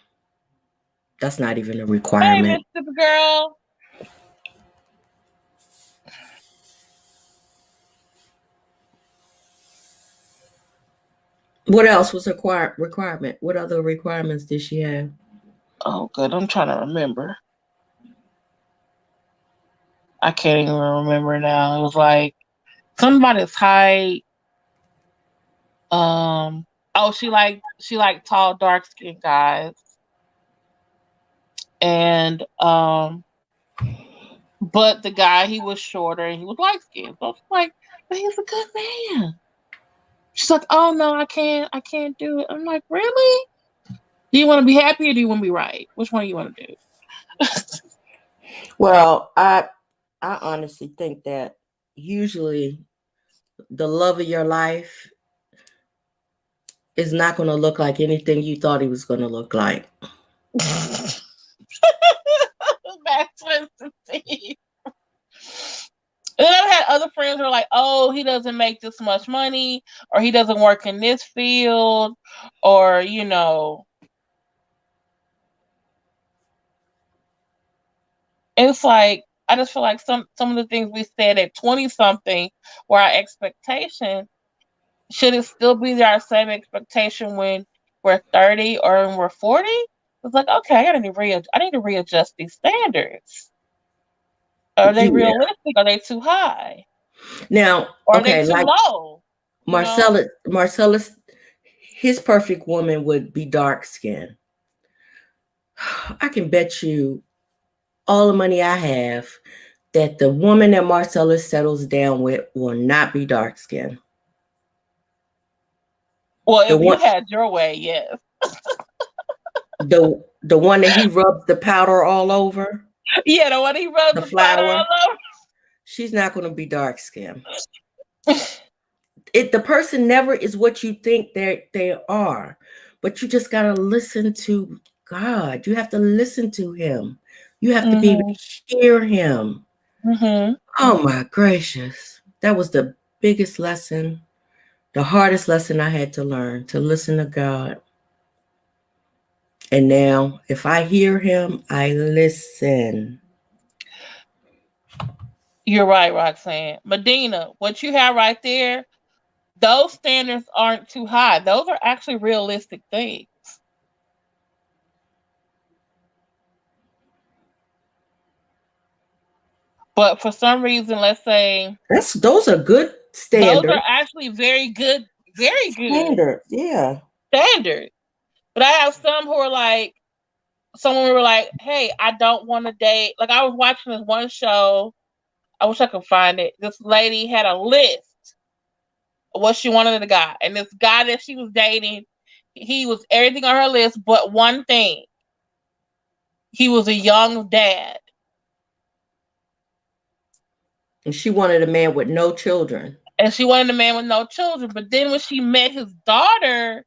Speaker 2: That's not even a requirement.
Speaker 1: Hey, Miss Stupid Girl.
Speaker 2: What else was a requirement? What other requirements did she have?
Speaker 1: Oh, good. I'm trying to remember. I can't even remember now. It was like somebody's height. She liked tall, dark skinned guys. And but the guy, he was shorter and he was light skinned. So it's like, but he's a good man. She's like, oh no, I can't do it. I'm like, really? Do you want to be happy or do you want to be right? Which one do you want to do?
Speaker 2: Well, I honestly think that usually the love of your life is not going to look like anything you thought he was going to look like.
Speaker 1: That's twisted. And then I've had other friends who are like, oh, he doesn't make this much money, or he doesn't work in this field, or, you know. It's like, I just feel like some of the things we said at 20-something were our expectation. Should it still be our same expectation when we're 30 or when we're 40? It's like, okay, I need to readjust these standards. Are they realistic? Are they too high?
Speaker 2: Now,
Speaker 1: or are they too low?
Speaker 2: Marcellus, his perfect woman would be dark skinned. I can bet you all the money I have that the woman that Marcellus settles down with will not be dark skinned.
Speaker 1: Well, if you had your way, yes.
Speaker 2: The one that he rubs the powder all over.
Speaker 1: Yeah, the one he rubs the powder all over.
Speaker 2: She's not going to be dark skinned. The person never is what you think they are, but you just got to listen to God. You have to listen to him. You have to be able to hear him. Oh my gracious. That was the biggest lesson, the hardest lesson I had to learn, to listen to God. And now if I hear him, I listen.
Speaker 1: You're right, Roxanne. Medina, what you have right there, those standards aren't too high. Those are actually realistic things. But for some reason, let's say
Speaker 2: those are good standards.
Speaker 1: Those are actually very good
Speaker 2: standards. Yeah.
Speaker 1: Standards. But I have some who are like, someone who were like, hey, I don't want to date. Like I was watching this one show. I wish I could find it. This lady had a list of what she wanted in a guy. And this guy that she was dating, he was everything on her list but one thing. He was a young dad.
Speaker 2: And she wanted a man with no children.
Speaker 1: But then when she met his daughter,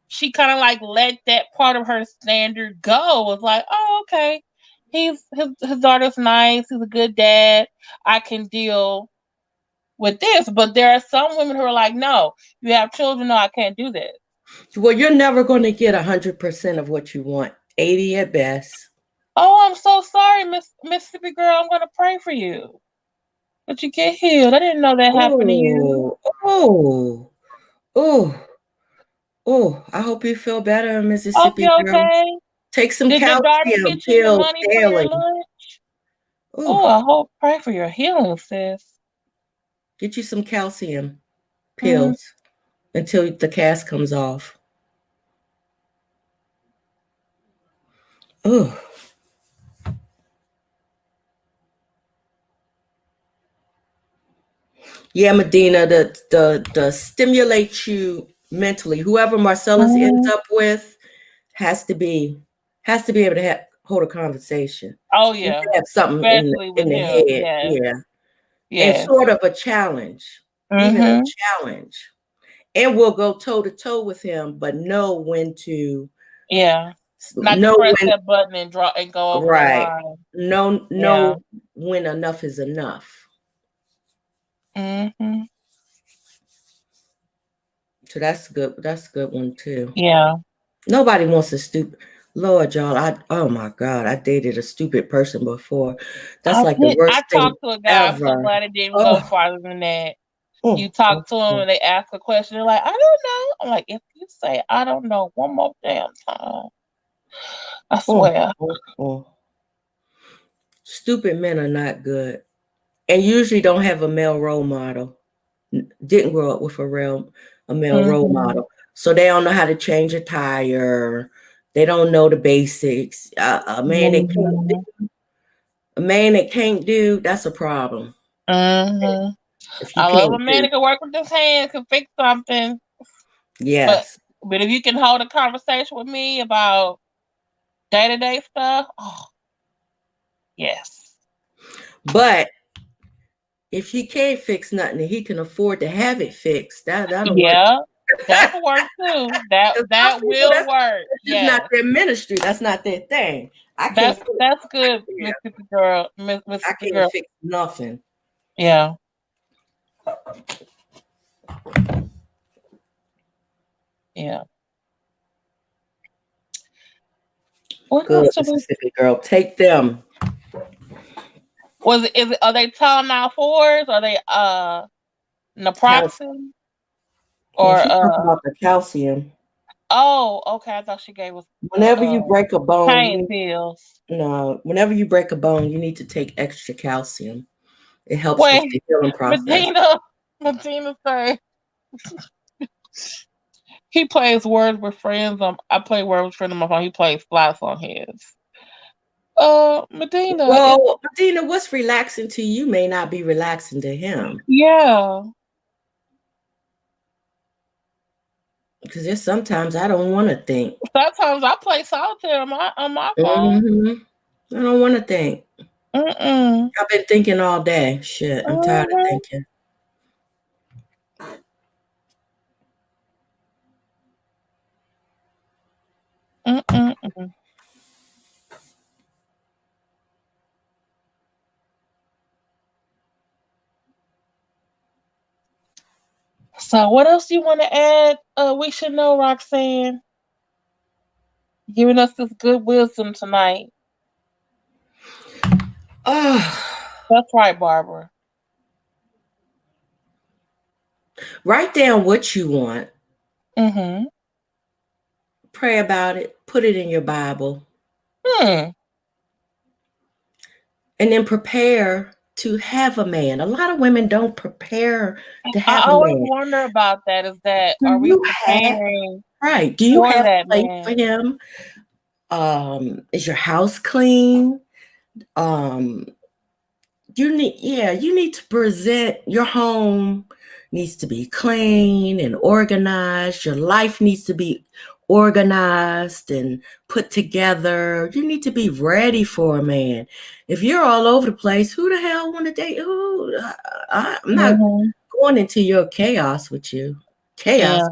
Speaker 1: she kind of like let that part of her standard go. It was like, oh, okay. His daughter's nice. He's a good dad. I can deal with this. But there are some women who are like, no, you have children. No, I can't do this.
Speaker 2: Well, you're never going to get 100% of what you want. 80 at best.
Speaker 1: Oh, I'm so sorry, Mississippi girl. I'm gonna pray for you. But you get healed. I didn't know that happened to you.
Speaker 2: Oh, oh, oh! I hope you feel better,
Speaker 1: Hope
Speaker 2: Mississippi
Speaker 1: you
Speaker 2: girl.
Speaker 1: okay.
Speaker 2: Take some
Speaker 1: Did your daughter
Speaker 2: calcium
Speaker 1: get you some
Speaker 2: pills
Speaker 1: money for your
Speaker 2: daily.
Speaker 1: lunch? Oh,
Speaker 2: Oh,
Speaker 1: I hope pray for your healing, sis.
Speaker 2: get you some calcium
Speaker 1: Mm.
Speaker 2: pills until the cast comes off. Oh, yeah, Medina, the stimulate you mentally. Whoever Marcellus ends
Speaker 1: Mm.
Speaker 2: up with has to be able to hold a conversation.
Speaker 1: Oh
Speaker 2: You
Speaker 1: yeah,
Speaker 2: have something in
Speaker 1: especially with
Speaker 2: the
Speaker 1: him.
Speaker 2: head,
Speaker 1: Yes,
Speaker 2: yeah, and
Speaker 1: yes.
Speaker 2: sort of a challenge, even a
Speaker 1: Mm-hmm.
Speaker 2: challenge. And we'll go toe to toe with him, but know when to
Speaker 1: Yeah. Not to
Speaker 2: know
Speaker 1: press
Speaker 2: when
Speaker 1: that button and draw and go over the
Speaker 2: right.
Speaker 1: line.
Speaker 2: Know
Speaker 1: Yeah.
Speaker 2: when enough is enough.
Speaker 1: Mm-hmm.
Speaker 2: So that's good. That's a good one too.
Speaker 1: Yeah.
Speaker 2: Nobody wants a stupid Lord, y'all. Oh my God, I dated a stupid person before. That's like the
Speaker 1: I
Speaker 2: worst thing
Speaker 1: talked to a guy. I'm so
Speaker 2: ever.
Speaker 1: glad it didn't go
Speaker 2: Oh,
Speaker 1: farther than that. You
Speaker 2: mm,
Speaker 1: talk
Speaker 2: mm,
Speaker 1: to them
Speaker 2: mm,
Speaker 1: and they ask a question. They're like, I don't know. I'm like, if you say I don't know one more damn time, I
Speaker 2: mm,
Speaker 1: swear.
Speaker 2: mm. Stupid men are not good, and usually don't have a male role model. Didn't grow up with a male role
Speaker 1: Mm-hmm.
Speaker 2: model, so they don't know how to change a tire. They don't know the basics.
Speaker 1: Mm-hmm.
Speaker 2: A man that can't do, that's a problem.
Speaker 1: Mm-hmm.
Speaker 2: If you
Speaker 1: I love a
Speaker 2: can't
Speaker 1: man
Speaker 2: do,
Speaker 1: that can work with his hands, can fix something. But
Speaker 2: yes.
Speaker 1: but if you can hold a conversation with me about day-to-day stuff, oh yes.
Speaker 2: But if he can't fix nothing and he can afford to have it fixed, that'll work.
Speaker 1: Yeah, that will work too. That
Speaker 2: 'Cause some
Speaker 1: that
Speaker 2: people,
Speaker 1: will work.
Speaker 2: that's just not
Speaker 1: Yes.
Speaker 2: their ministry. That's not their thing. I can't.
Speaker 1: That's good,
Speaker 2: Yeah,
Speaker 1: Mississippi girl.
Speaker 2: I
Speaker 1: Mississippi
Speaker 2: can't
Speaker 1: girl.
Speaker 2: fix nothing.
Speaker 1: Yeah. Yeah. What
Speaker 2: Good
Speaker 1: else do we
Speaker 2: Mississippi girl, take them.
Speaker 1: is it are they Tylenol fours? Are they
Speaker 2: Calcium.
Speaker 1: naproxen?
Speaker 2: No,
Speaker 1: Or
Speaker 2: she's talking about the calcium.
Speaker 1: oh, okay, I thought she gave us the
Speaker 2: Whenever you break a bone,
Speaker 1: pain pills.
Speaker 2: whenever you break a bone, you need to take extra calcium. It helps with
Speaker 1: Wait,
Speaker 2: the healing process.
Speaker 1: Medina say he plays Words with Friends. I play Words with Friends on my phone. He plays Flats on his. Medina,
Speaker 2: Well, Medina, what's relaxing to you may not be relaxing to him.
Speaker 1: yeah.
Speaker 2: Because there's sometimes I don't want to think.
Speaker 1: Sometimes I play solitaire on my phone.
Speaker 2: I don't want to think.
Speaker 1: Mm-mm.
Speaker 2: I've been thinking all day. Shit, I'm tired of
Speaker 1: Mm-hmm.
Speaker 2: thinking.
Speaker 1: Mm-mm. So what else do you want to add? We should know, Roxanne. Giving us this good wisdom tonight.
Speaker 2: Oh,
Speaker 1: That's right, Barbara.
Speaker 2: write down what you want.
Speaker 1: Mm-hmm.
Speaker 2: Pray about it. Put it in your Bible.
Speaker 1: Hmm.
Speaker 2: And then prepare to have a man. A lot of women don't prepare to
Speaker 1: I
Speaker 2: have a
Speaker 1: always
Speaker 2: man.
Speaker 1: wonder about that. Is that
Speaker 2: Do
Speaker 1: are we
Speaker 2: you have
Speaker 1: preparing
Speaker 2: right? Do you
Speaker 1: for
Speaker 2: have
Speaker 1: that
Speaker 2: a place for
Speaker 1: man?
Speaker 2: him? Is your house clean? Um, you need to present your home needs to be clean and organized. Your life needs to be organized and put together. You need to be ready for a man. If you're all over the place, who the hell want to date? I'm not
Speaker 1: Mm-hmm.
Speaker 2: going into your chaos with you. Chaos.
Speaker 1: Yeah.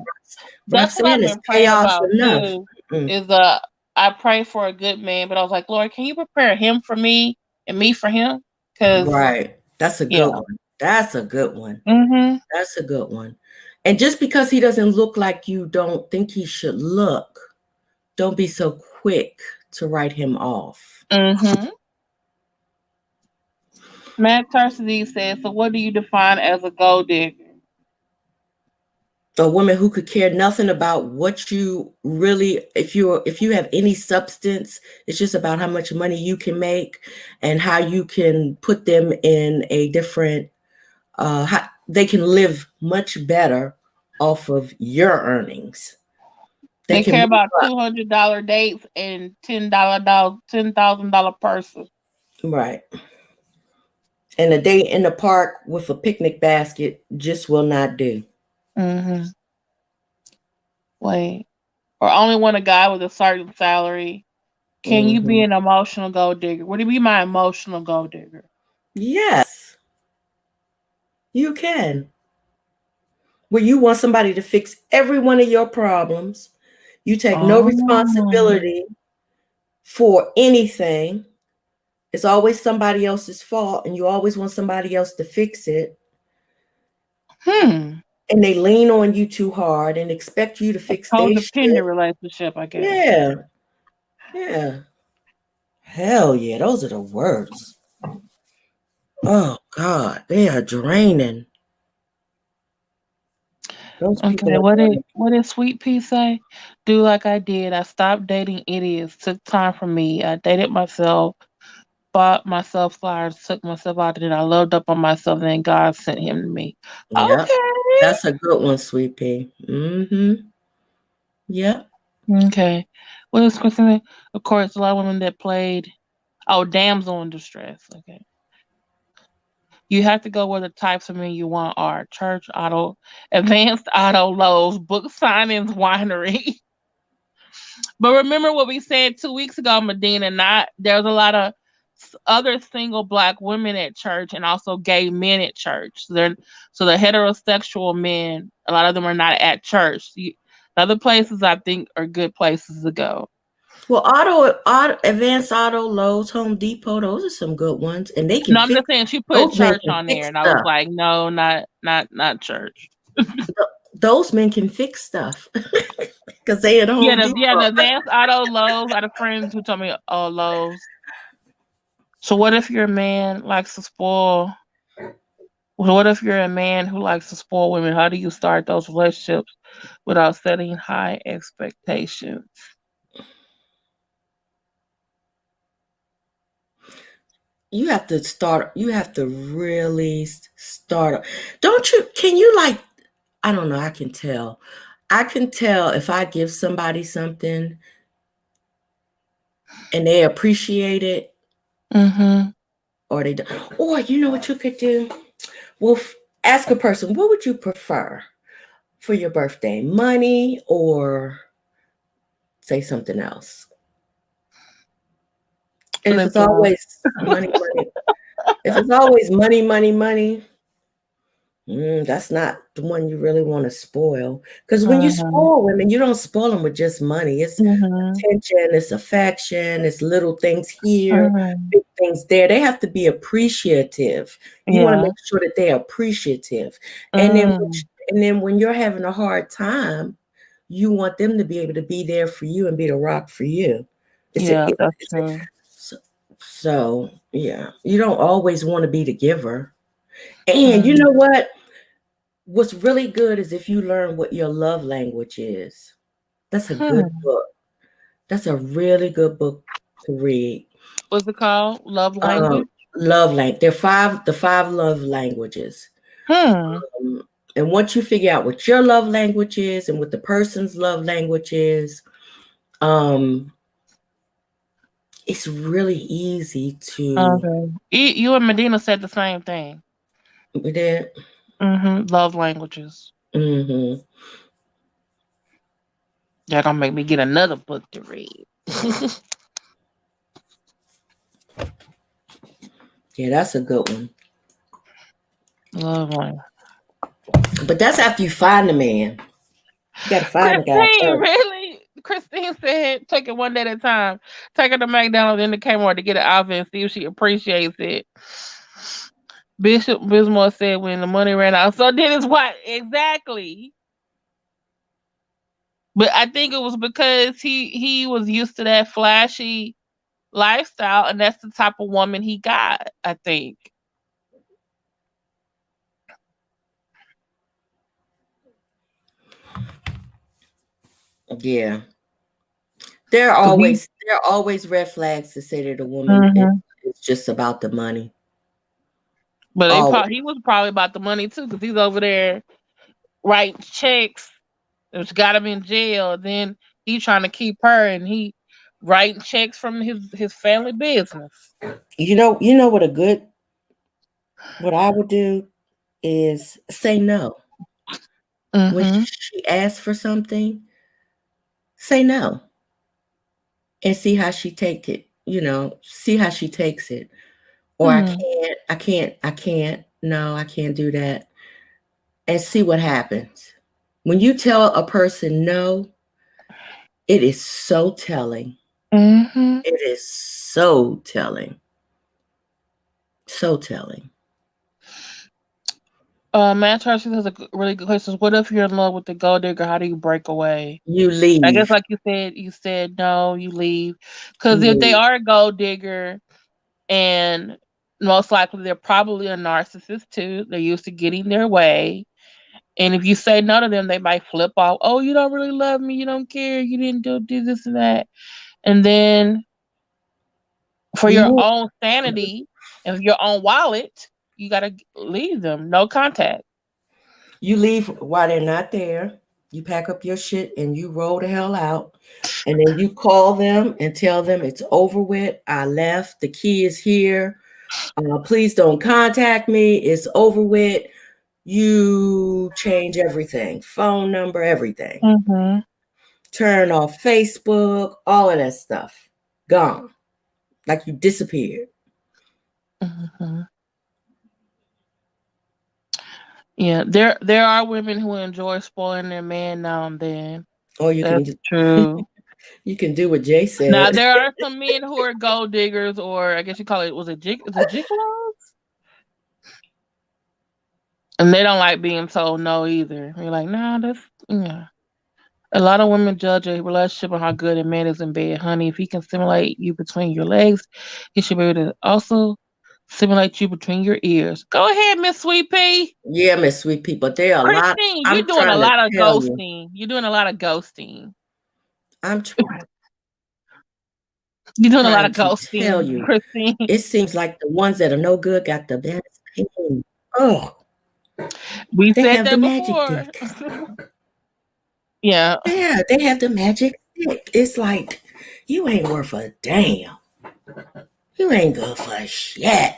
Speaker 1: That's what
Speaker 2: Roxanne
Speaker 1: I've
Speaker 2: is
Speaker 1: been praying
Speaker 2: chaos
Speaker 1: about
Speaker 2: enough.
Speaker 1: too.
Speaker 2: Mm.
Speaker 1: Is I pray for a good man, but I was like, Lord, can you prepare him for me and me for him? Because
Speaker 2: Right. That's a
Speaker 1: yeah.
Speaker 2: good one. That's a good one.
Speaker 1: Mm-hmm.
Speaker 2: That's a good one. And just because he doesn't look like you don't think he should look, don't be so quick to write him off.
Speaker 1: Mm-hmm. Matt Tercedy says, so what do you define as a gold digger?
Speaker 2: A woman who could care nothing about what you really, if you have any substance, it's just about how much money you can make and how you can put them in a different, how they can live much better off of your earnings. They
Speaker 1: They
Speaker 2: can
Speaker 1: care
Speaker 2: move
Speaker 1: about
Speaker 2: up.
Speaker 1: $200 dates and $10,000 purses.
Speaker 2: Right. And a day in the park with a picnic basket just will not do.
Speaker 1: Mm-hmm. Wait. Or only want a guy with a certain salary. Can you be
Speaker 2: Mm-hmm.
Speaker 1: an emotional gold digger? Would you be my emotional gold digger?
Speaker 2: Yes, you can. Where you want somebody to fix every one of your problems. You take no
Speaker 1: Oh.
Speaker 2: responsibility for anything. It's always somebody else's fault, and you always want somebody else to fix it.
Speaker 1: Hmm.
Speaker 2: And they lean on you too hard and expect you to fix their
Speaker 1: Codependent
Speaker 2: shit.
Speaker 1: relationship, I guess.
Speaker 2: Yeah. Yeah. Hell yeah. Those are the worst. Oh God. They are draining. Those people
Speaker 1: Okay,
Speaker 2: are draining.
Speaker 1: what did Sweet Pea say? Do like I did. I stopped dating idiots. Took time for me. I dated myself, bought myself flowers, took myself out, and then I loved up on myself, and then God sent him to me.
Speaker 2: Yep.
Speaker 1: Okay.
Speaker 2: That's a good one, Sweet Pea. Mm-hmm. Yep.
Speaker 1: Okay. What is Christina? Of course, a lot of women that played. Oh, damsel in distress. Okay. You have to go where the types of men you want are church, auto, advanced auto, Lowe's, book signings, winery. But remember what we said 2 weeks ago, Medina. Not there's a lot of other single black women at church and also gay men at church. So the heterosexual men, a lot of them are not at church. Other places I think are good places to go.
Speaker 2: Well, advanced auto, Lowe's, Home Depot, those are some good ones. And they can
Speaker 1: No, I'm
Speaker 2: fix
Speaker 1: just saying she put
Speaker 2: those men
Speaker 1: church
Speaker 2: can
Speaker 1: on there,
Speaker 2: fix
Speaker 1: and I was
Speaker 2: stuff.
Speaker 1: like, no, not church.
Speaker 2: Those men can fix stuff. Because they at
Speaker 1: Yeah,
Speaker 2: Home
Speaker 1: the
Speaker 2: Depot.
Speaker 1: advanced auto Lowe's. I had a friend who told me, oh, Lowe's. So what if your man likes to spoil? What if you're a man who likes to spoil women? How do you start those relationships without setting high expectations?
Speaker 2: You have to really start. Don't you, can you like, I don't know, I can tell. I can tell if I give somebody something and they appreciate it
Speaker 1: Mm-hmm.
Speaker 2: or they don't. Or you know what you could do? Well, ask a person, what would you prefer for your birthday? Money or say something else? And if
Speaker 1: Flip
Speaker 2: it's
Speaker 1: flop.
Speaker 2: always money, if it's always money, that's not the one you really want to spoil. Because when you
Speaker 1: Mm-hmm.
Speaker 2: spoil women, you don't spoil them with just money. It's
Speaker 1: Mm-hmm.
Speaker 2: attention, it's affection, it's little things here,
Speaker 1: Mm-hmm.
Speaker 2: big things there. They have to be appreciative. You want to
Speaker 1: Yeah.
Speaker 2: make sure that they're appreciative. And then,
Speaker 1: Mm.
Speaker 2: when you're having a hard time, you want them to be able to be there for you and be the rock for you. It's a,
Speaker 1: Yeah,
Speaker 2: it's,
Speaker 1: that's
Speaker 2: it's a,
Speaker 1: true.
Speaker 2: so yeah, you don't always want to be the giver. And you
Speaker 1: Mm.
Speaker 2: know what? What's really good is if you learn what your love language is. That's a good
Speaker 1: Hmm.
Speaker 2: book. That's a really good book to read.
Speaker 1: What's it called? Love
Speaker 2: Um,
Speaker 1: language?
Speaker 2: love language. The five love languages.
Speaker 1: Hmm.
Speaker 2: Um, and once you figure out what your love language is and what the person's love language is, um, it's really easy to.
Speaker 1: Okay. You and Medina said the same thing.
Speaker 2: That.
Speaker 1: Mm-hmm. Love languages.
Speaker 2: Mm-hmm.
Speaker 1: Y'all gonna make me get another book to read.
Speaker 2: Yeah, that's a good one.
Speaker 1: Love language.
Speaker 2: But that's after you find the man. You got to find the guy
Speaker 1: Christine,
Speaker 2: first.
Speaker 1: really? Christine said, take it one day at a time. Take her to McDonald's in the Kmart to get an outfit and see if she appreciates it. Bishop Bismarck said when the money ran out. So then it's what? Exactly. But I think it was because he was used to that flashy lifestyle, and that's the type of woman he got, I think.
Speaker 2: Yeah. There are always red flags to say that a woman it's just about the money.
Speaker 1: But
Speaker 2: Always.
Speaker 1: he was probably about the money too, because he's over there writing checks, which got him in jail. Then he trying to keep her, and he writing checks from his family business.
Speaker 2: You know what I would do is say no. When she asks for something, say no. And see how she take it. See how she takes it. Or I can't. No, I can't do that. And see what happens. When you tell a person no, it is so telling. It is so telling. So telling.
Speaker 1: Matt Charles has a really good question. What if you're in love with the gold digger? How do you break away?
Speaker 2: You leave.
Speaker 1: I guess, like you said no, you leave. Because if they are a gold digger, and most likely they're probably a narcissist too, they're used to getting their way. And if you say no to them, they might flip off. Oh, you don't really love me. You don't care. You didn't do this and that. And then for your own sanity and your own wallet, you got to leave them. No contact.
Speaker 2: You leave while they're not there. You pack up your shit and you roll the hell out. And then you call them and tell them it's over with. I left. The key is here. Please don't contact me. It's over with. You change everything. Phone number, everything. Turn off Facebook, all of that stuff. Gone. Like you disappeared.
Speaker 1: Yeah, there are women who enjoy spoiling their man now and then.
Speaker 2: Oh,
Speaker 1: That's true.
Speaker 2: You can do what Jay said.
Speaker 1: Now there are some men who are gold diggers, or I guess you call it gigolos? And they don't like being told no either. You're like, nah, that's A lot of women judge a relationship on how good a man is in bed. Honey, if he can stimulate you between your legs, he should be able to also stimulate you between your ears. Go ahead, Miss Sweet Pea.
Speaker 2: Yeah, Miss Sweet Pea, but there are a lot.
Speaker 1: You're doing a lot of ghosting. You're doing a lot of ghosting.
Speaker 2: I'm trying.
Speaker 1: You're doing a lot of ghosting.
Speaker 2: Tell you,
Speaker 1: Christine.
Speaker 2: It seems like the ones that are no good got the best pain. Oh,
Speaker 1: we said that before. Yeah.
Speaker 2: Yeah, they have the magic stick. It's like, you ain't worth a damn. You ain't good for shit.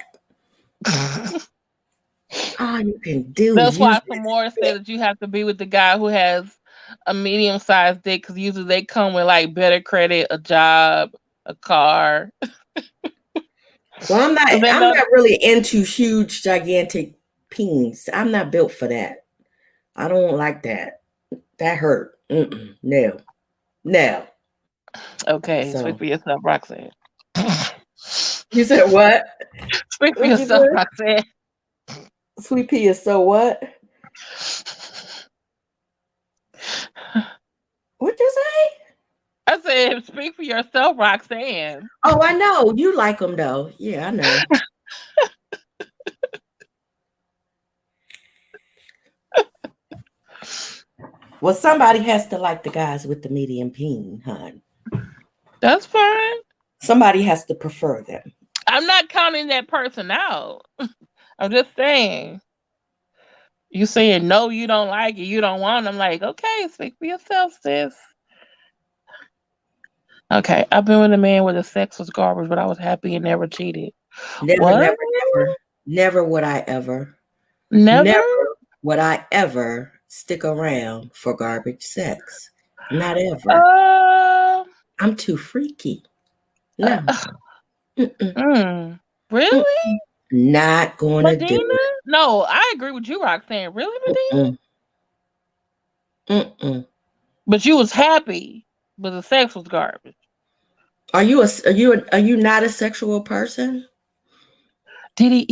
Speaker 2: All you can do
Speaker 1: That's
Speaker 2: is
Speaker 1: why some more say that you have to be with the guy who has a medium-sized dick, because usually they come with like better credit, a job, a car.
Speaker 2: Well, I'm not really into huge, gigantic peens. I'm not built for that. I don't like that. That hurt. No.
Speaker 1: Okay, speak for yourself, Roxanne.
Speaker 2: You said what?
Speaker 1: Speak for yourself, Roxanne.
Speaker 2: Sweet Pea is so what? What'd you say?
Speaker 1: I said, speak for yourself, Roxanne.
Speaker 2: Oh, I know. You like them, though. Yeah, I know. Well, somebody has to like the guys with the medium peen, hon.
Speaker 1: That's fine.
Speaker 2: Somebody has to prefer them.
Speaker 1: I'm not counting that person out. I'm just saying. You saying no, you don't like it, you don't want. I'm like, okay, speak for yourself, sis. Okay, I've been with a man where the sex was garbage, but I was happy and never cheated.
Speaker 2: Never would I ever.
Speaker 1: Never
Speaker 2: would I ever stick around for garbage sex. Not ever. I'm too freaky. No.
Speaker 1: Really?
Speaker 2: Not gonna
Speaker 1: Medina?
Speaker 2: do it.
Speaker 1: No, I agree with you, Roxanne. Really, Medina? But you was happy, but the sex was garbage.
Speaker 2: Are you not a sexual person?
Speaker 1: Does he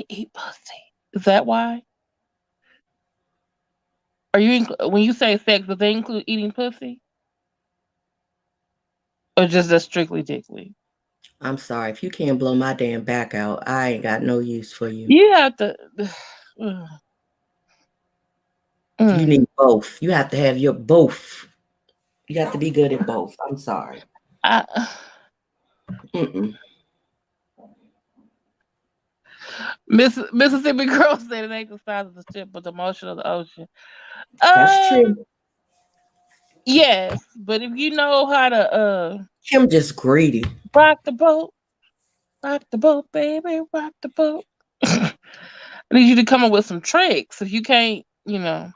Speaker 1: eat pussy? Is that why? Are you when you say sex, does they include eating pussy? Or just strictly dickly?
Speaker 2: I'm sorry. If you can't blow my damn back out, I ain't got no use for you.
Speaker 1: You have to.
Speaker 2: You need both. You have to have your both. You have to be good at both. I'm sorry.
Speaker 1: Mississippi girl said it ain't the size of the ship, but the motion of the ocean.
Speaker 2: That's true.
Speaker 1: Yes, but if you know how to
Speaker 2: Kim just greedy.
Speaker 1: rock the boat, baby, rock the boat. I need you to come up with some tricks. If you can't, girl,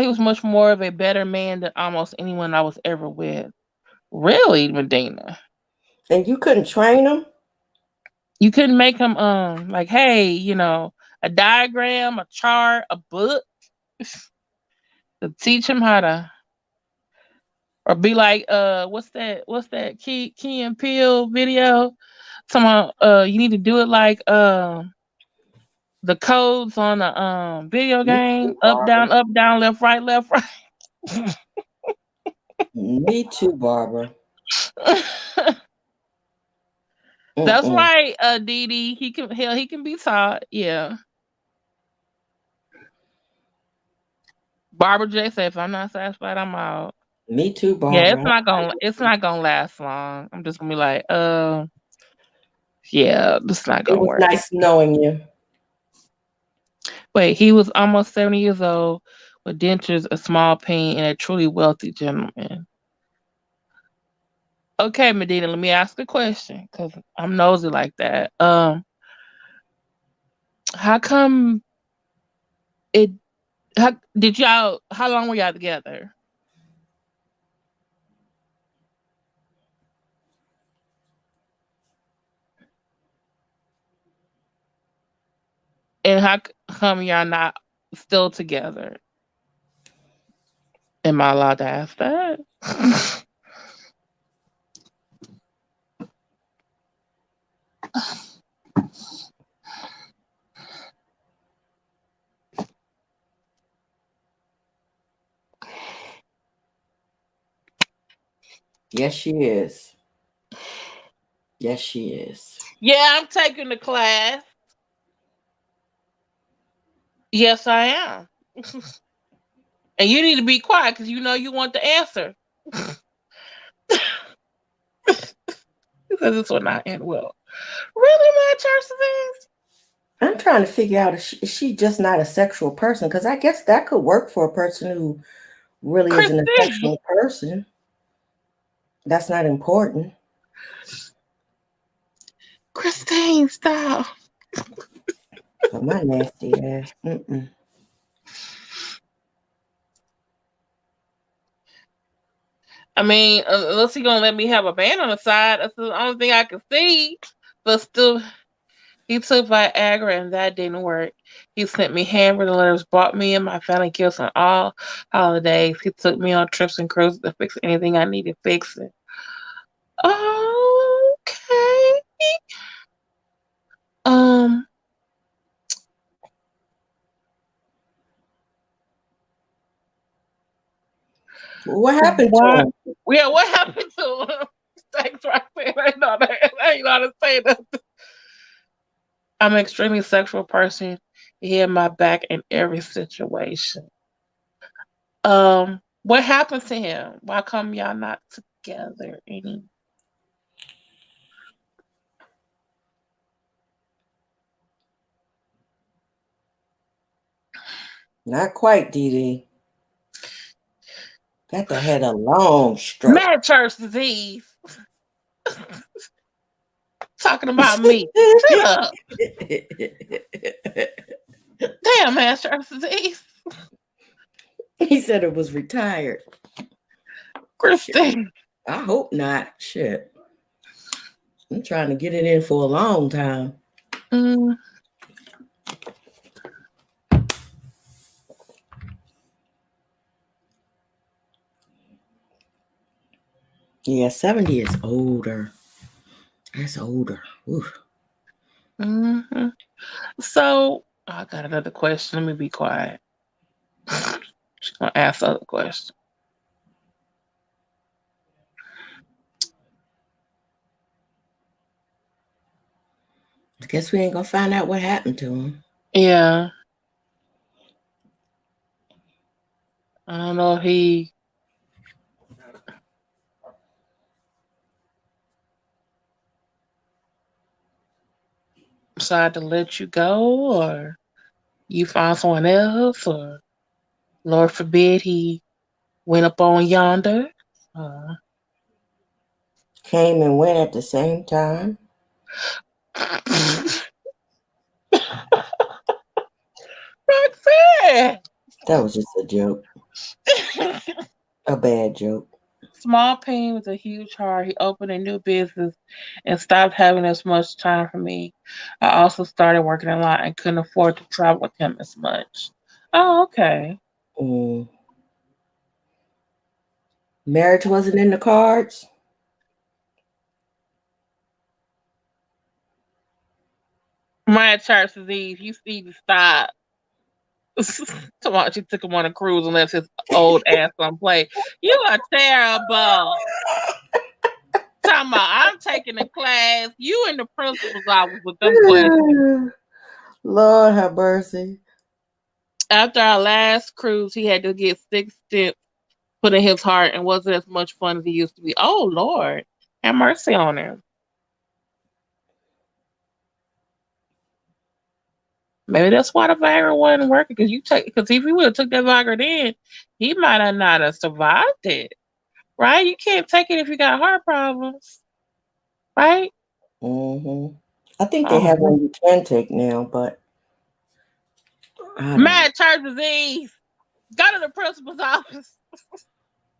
Speaker 1: he was much more of a better man than almost anyone I was ever with. Really, Medina.
Speaker 2: And you couldn't train him?
Speaker 1: You couldn't make him like, hey, a diagram, a chart, a book to teach him how to, or be like, what's that Key and Peele video? Someone you need to do it like the codes on a video game. Up, down, left, right, left, right.
Speaker 2: Me too, Barbara.
Speaker 1: That's right, Dee Dee. He can be taught. Yeah. Barbara J said, if I'm not satisfied, I'm out.
Speaker 2: Me too, Barbara.
Speaker 1: Yeah, it's not gonna last long. I'm just gonna be like, yeah, this not gonna work.
Speaker 2: It was nice knowing you.
Speaker 1: Wait, he was almost 70 years old with dentures, a small pain, and a truly wealthy gentleman. Okay, Medina, let me ask a question because I'm nosy like that. How come how long were y'all together? And how come y'all not still together? Am I allowed to ask that?
Speaker 2: Yes, she is. Yes, she is.
Speaker 1: Yeah, I'm taking the class. Yes, I am. And you need to be quiet because you want the answer. Because this will not end well. Really, my church is?
Speaker 2: I'm trying to figure out is she just not a sexual person? Because I guess that could work for a person who really isn't a sexual person. That's not important.
Speaker 1: Christine, stop.
Speaker 2: Oh, my nasty ass.
Speaker 1: I mean, unless he gonna let me have a band on the side, that's the only thing I can see. But still, he took Viagra and that didn't work. He sent me handwritten letters, bought me and my family gifts on all holidays. He took me on trips and cruises to fix anything I needed fixing. Okay.
Speaker 2: What happened to him?
Speaker 1: Yeah, what happened to him? Thanks, Roxanne. I ain't know how to say that. I'm an extremely sexual person. He had my back in every situation. What happened to him? Why come y'all not together anymore?
Speaker 2: Not quite, Dee Dee. Got to have a long stroke.
Speaker 1: Mad church disease. Talking about me. Shut up. Damn, mad church disease.
Speaker 2: He said it was retired.
Speaker 1: Christine.
Speaker 2: I hope not. Shit. I'm trying to get it in for a long time. Yeah, 70 is older. That's older.
Speaker 1: So, I got another question. Let me be quiet. She's going to ask other questions.
Speaker 2: I guess we ain't gonna find out what happened to him.
Speaker 1: Yeah. I don't know if he decided to let you go, or you found someone else, or Lord forbid he went up on yonder.
Speaker 2: Came and went at the same time.
Speaker 1: Roxanne!
Speaker 2: That was just a joke. A bad joke.
Speaker 1: Small pain with a huge heart. He opened a new business and stopped having as much time for me. I also started working a lot and couldn't afford to travel with him as much. Oh, okay.
Speaker 2: Marriage wasn't in the cards.
Speaker 1: My church disease. You need to stop. Come on, she took him on a cruise and left his old ass on play. You are terrible. Talking about I'm taking a class. You in the principal's office with them questions.
Speaker 2: Lord have mercy.
Speaker 1: After our last cruise, he had to get 6 stents put in his heart and wasn't as much fun as he used to be. Oh Lord, have mercy on him. Maybe that's why the Viagra wasn't working. Because if he would have took that Viagra then, he might have not have survived it. Right? You can't take it if you got heart problems. Right?
Speaker 2: I think they have one you can take now, but
Speaker 1: Mad church disease. Go to the principal's office.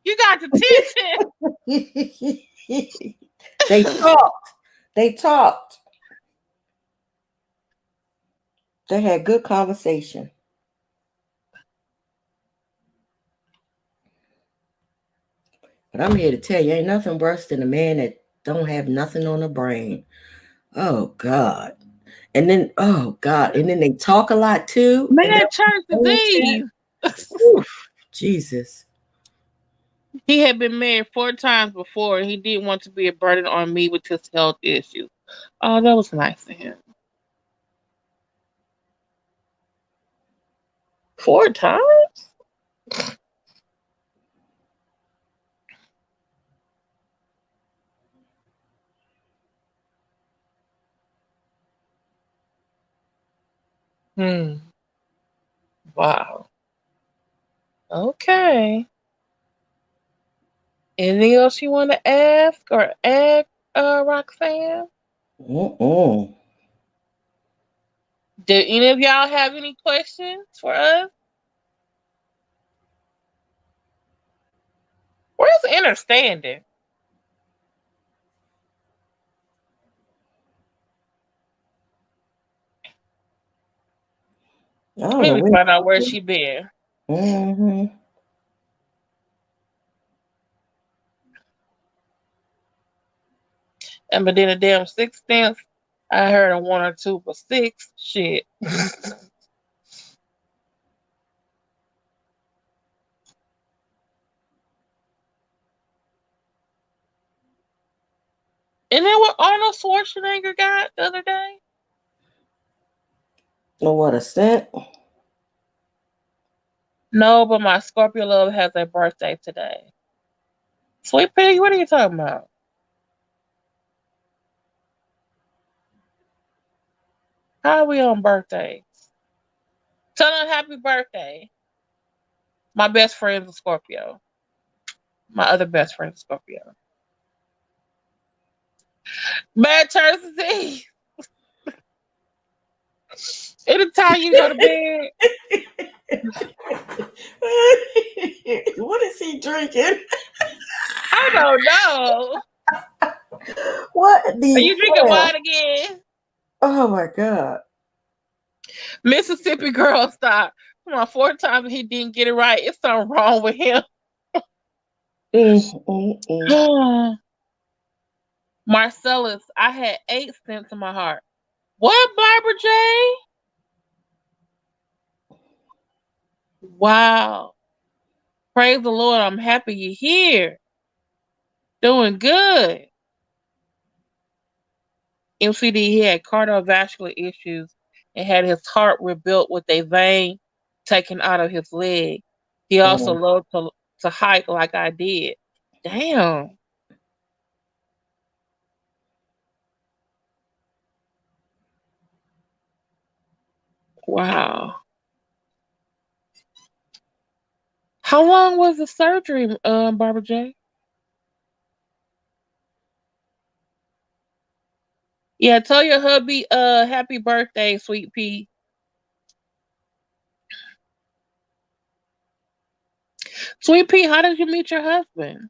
Speaker 1: You got detention.
Speaker 2: They talked. They had good conversation. But I'm here to tell you, ain't nothing worse than a man that don't have nothing on the brain. Oh God. And then they talk a lot too.
Speaker 1: Mad church disease.
Speaker 2: Jesus.
Speaker 1: He had been married 4 times before, and he didn't want to be a burden on me with his health issues. Oh, that was nice of him. 4 times? Wow. Okay. Anything else you want to ask or add, Roxanne? Did any of y'all have any questions for us? Where's understanding? Let me find out where she been. And Medina damn 6 stents. I heard a 1 or 2 for 6. Shit. And then what Arnold Schwarzenegger got the other day?
Speaker 2: Oh, what a stent?
Speaker 1: No, but my Scorpio love has a birthday today. Sweet Pig, what are you talking about? How are we on birthdays? Tell them happy birthday. My best friend's a Scorpio. My other best friend's a Scorpio. Bad Thursday. Anytime you go to bed.
Speaker 2: What is he drinking?
Speaker 1: I don't know.
Speaker 2: What
Speaker 1: Are you drinking wine again?
Speaker 2: Oh my God.
Speaker 1: Mississippi girl, stop. Come on, 4 times he didn't get it right. It's something wrong with him. Marcellus, I had 8 stents in my heart. What, Barbara J? Wow. Praise the Lord. I'm happy you're here. Doing good. MCD, he had cardiovascular issues and had his heart rebuilt with a vein taken out of his leg. He also loved to hike like I did. Damn. Wow. How long was the surgery, Barbara J? Yeah, tell your hubby happy birthday, Sweet Pea. Sweet Pea, how did you meet your husband?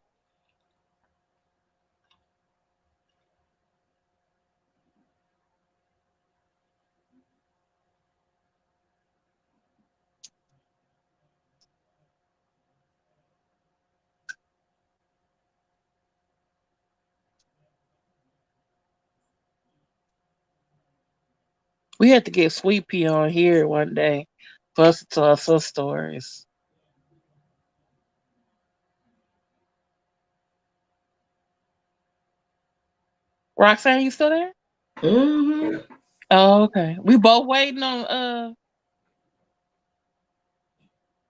Speaker 1: We had to get Sweet Pea on here one day for us to tell us some stories. Roxanne, you still there?
Speaker 2: Mm-hmm.
Speaker 1: Oh, okay. We both waiting on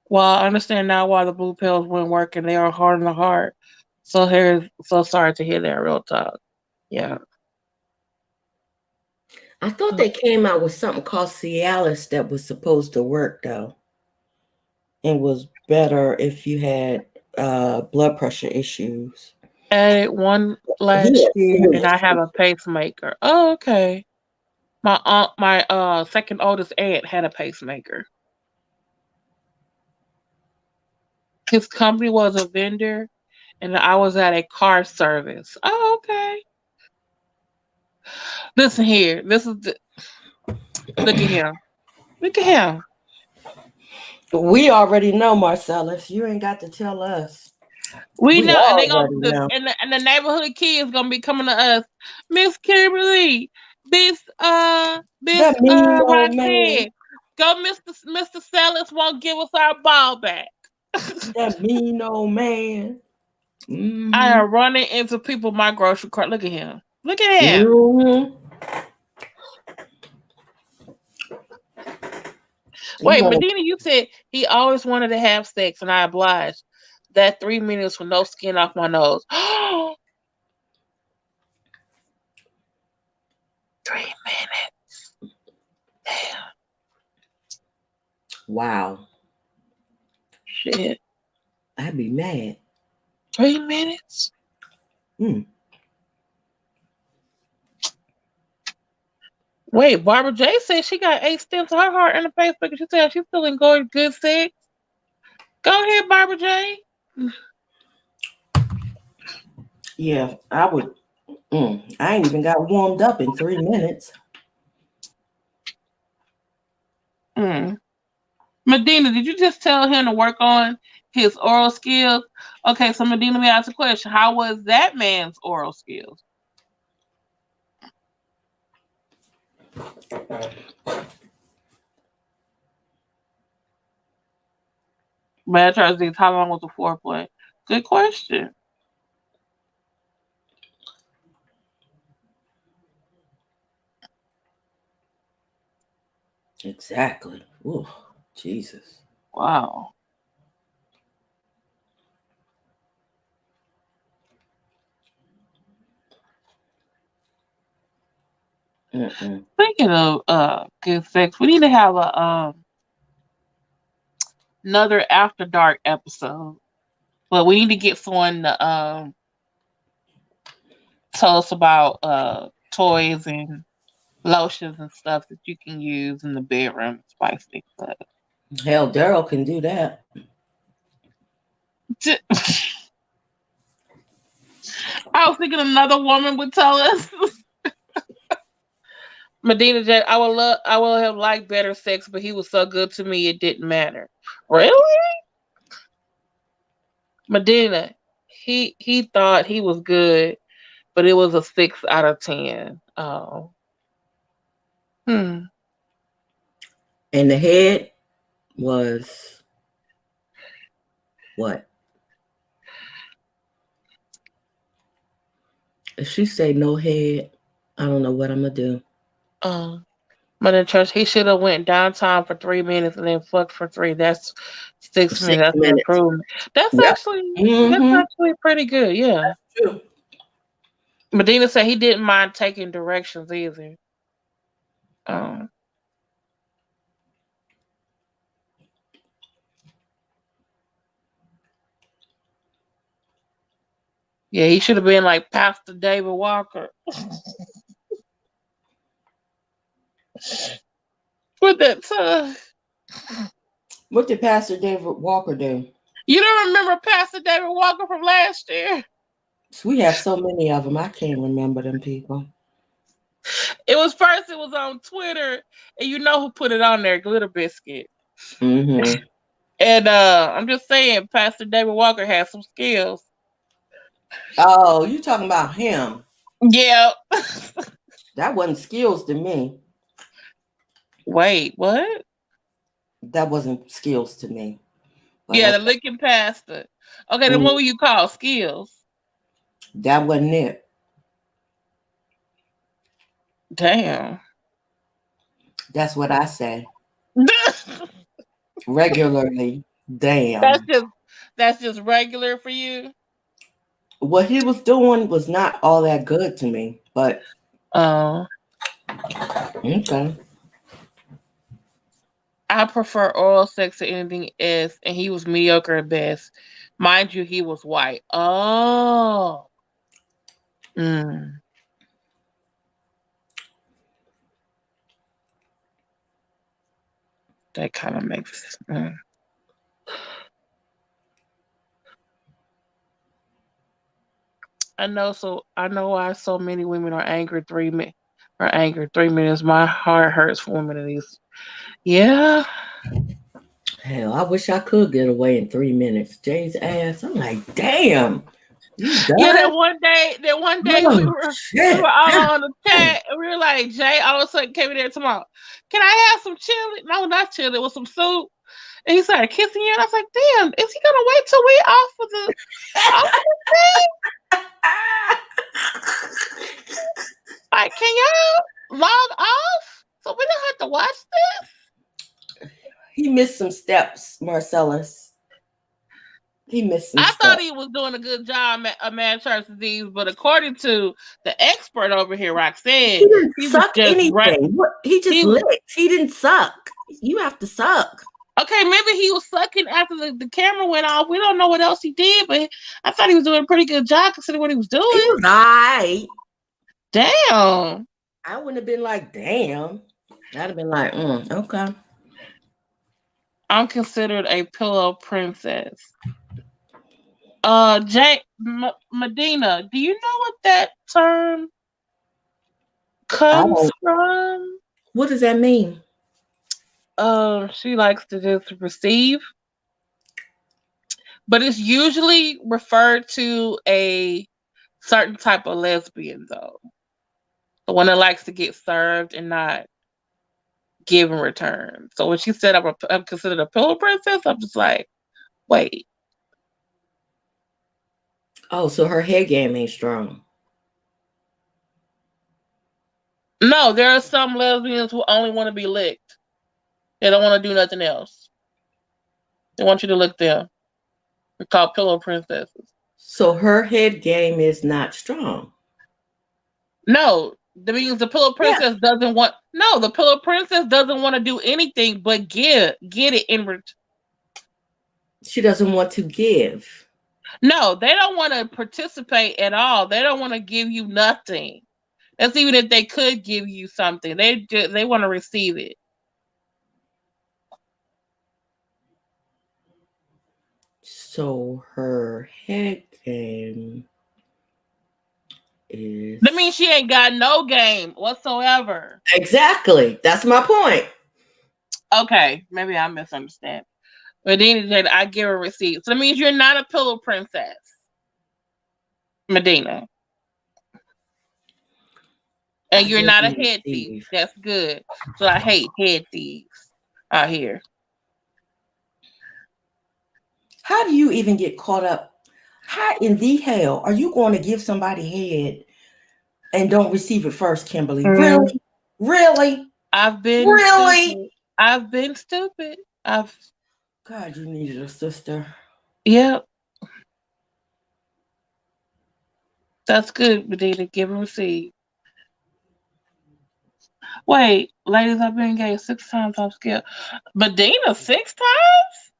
Speaker 1: well, I understand now why the blue pills weren't working. They are hard on the heart. So sorry to hear that, real talk. Yeah.
Speaker 2: I thought they came out with something called Cialis that was supposed to work though, and was better if you had blood pressure issues.
Speaker 1: Added one
Speaker 2: He
Speaker 1: last
Speaker 2: had
Speaker 1: year and I
Speaker 2: serious.
Speaker 1: have a pacemaker. Oh, okay. My second oldest aunt had a pacemaker. His company was a vendor and I was at a car service. Oh, okay. Listen here. Look at him. Look at him.
Speaker 2: We already know, Marcellus. You ain't got to tell us.
Speaker 1: We
Speaker 2: We
Speaker 1: know, and they gonna
Speaker 2: already know.
Speaker 1: and the neighborhood kids gonna be coming to us, Miss Kimberly, Miss
Speaker 2: That mean old man.
Speaker 1: Roxanne, go, Mister Sellers won't give us our ball back.
Speaker 2: That mean old man.
Speaker 1: I
Speaker 2: Mm-hmm.
Speaker 1: am running into people my grocery cart. Look at him. Look at him.
Speaker 2: Mm-hmm.
Speaker 1: Wait, Medina, you said he always wanted to have sex, and I obliged. That 3 minutes with no skin off my nose. 3 minutes. Damn.
Speaker 2: Wow.
Speaker 1: Shit.
Speaker 2: I'd be mad.
Speaker 1: 3 minutes? Wait, Barbara J said she got 8 stents to her heart and a pacemaker. She said she's still enjoying good sex. Go ahead, Barbara J.
Speaker 2: Yeah, I would. I ain't even got warmed up in 3 minutes.
Speaker 1: Medina, did you just tell him to work on his oral skills? Okay, so Medina, let me ask a question. How was that man's oral skills? Bad Thursdays, how long was the foreplay? Good question.
Speaker 2: Exactly. Ooh, Jesus.
Speaker 1: Wow. Speaking of good sex, we need to have a another after dark episode. But we need to get someone to tell us about toys and lotions and stuff that you can use in the bedroom to spice things up.
Speaker 2: Hell, Daryl can do that.
Speaker 1: I was thinking another woman would tell us. Medina J, I would have liked better sex, but he was so good to me it didn't matter. Really? Medina, he thought he was good, but it was a 6 out of 10. Oh.
Speaker 2: And the head was what? If she say no head. I don't know what I'm gonna do.
Speaker 1: But in church, he should have went downtown for 3 minutes and then fucked for 3. That's 6 minutes.
Speaker 2: 6
Speaker 1: That's an
Speaker 2: minutes.
Speaker 1: improvement. That's
Speaker 2: Yep.
Speaker 1: actually pretty good. Yeah.
Speaker 2: True.
Speaker 1: Medina said he didn't mind taking directions either. Um, yeah, he should have been like Pastor David Walker. With that tongue.
Speaker 2: What did Pastor David Walker do?
Speaker 1: You don't remember Pastor David Walker from last year?
Speaker 2: We have so many of them. I can't remember them people.
Speaker 1: It was on Twitter, and you know who put it on there? Glitter Biscuit.
Speaker 2: Mm-hmm.
Speaker 1: And I'm just saying, Pastor David Walker has some skills.
Speaker 2: Oh, you talking about him?
Speaker 1: Yeah.
Speaker 2: That wasn't skills to me.
Speaker 1: Wait, what?
Speaker 2: That wasn't skills to me.
Speaker 1: But yeah, the licking pastor. Okay, then what will you call skills?
Speaker 2: That wasn't it.
Speaker 1: Damn.
Speaker 2: That's what I say. Regularly. Damn.
Speaker 1: That's just regular for you?
Speaker 2: What he was doing was not all that good to me, but okay.
Speaker 1: I prefer oral sex to anything else, and he was mediocre at best. Mind you, he was white. Oh. That kind of makes sense. I know why so many women are angry 3 minutes. My heart hurts for women in these. Yeah.
Speaker 2: Hell, I wish I could get away in 3 minutes. Jay's ass. I'm like, damn. You done?
Speaker 1: Yeah, that one day we were all on the chat and we were like, Jay all of a sudden came in there tomorrow. Can I have some chili? No, not chili, it was some soup. And he started kissing you, and I was like, damn, is he gonna wait till we off of the thing? Like, can y'all log off so we don't have to watch this?
Speaker 2: He missed some steps, Marcellus. He missed some steps.
Speaker 1: Thought he was doing a good job at Manchurch disease, but according to the expert over here, Roxanne,
Speaker 2: he didn't suck anything. He just licked. He didn't suck. You have to suck.
Speaker 1: Okay, maybe he was sucking after the camera went off. We don't know what else he did, but I thought he was doing a pretty good job considering what he was doing.
Speaker 2: He was right.
Speaker 1: Damn.
Speaker 2: I wouldn't have been like, damn. I'd have been like, okay.
Speaker 1: I'm considered a pillow princess. Medina, do you know what that term comes from?
Speaker 2: What does that mean?
Speaker 1: She likes to just receive, but it's usually referred to a certain type of lesbian, though. The one that likes to get served and not give in return. So when she said I'm considered a pillow princess, I'm just like, wait.
Speaker 2: Oh, so her head game ain't strong.
Speaker 1: No, there are some lesbians who only want to be licked. They don't want to do nothing else. They want you to lick them. They're called pillow princesses.
Speaker 2: So her head game is not strong.
Speaker 1: No, that means the pillow princess doesn't want. No, the pillow princess doesn't want to do anything but get it in return.
Speaker 2: She doesn't want to give.
Speaker 1: No, they don't want to participate at all. They don't want to give you nothing. That's even if they could give you something. They want to receive it.
Speaker 2: So her head game is...
Speaker 1: That means she ain't got no game whatsoever.
Speaker 2: Exactly. That's my point.
Speaker 1: Okay, maybe I misunderstand. But then I give a receipt. So that means you're not a pillow princess, Medina. And you're not a head thief. That's good. So I hate head thieves out here.
Speaker 2: How do you even get caught up? How in the hell are you going to give somebody head and don't receive it first, Kimberly. Really? Really?
Speaker 1: I've been
Speaker 2: Really?
Speaker 1: stupid. I've been stupid.
Speaker 2: God, you needed a sister.
Speaker 1: Yep. That's good, Medina. Give and receive. Wait, ladies, I've been engaged 6 times. I'm scared. Medina, 6 times?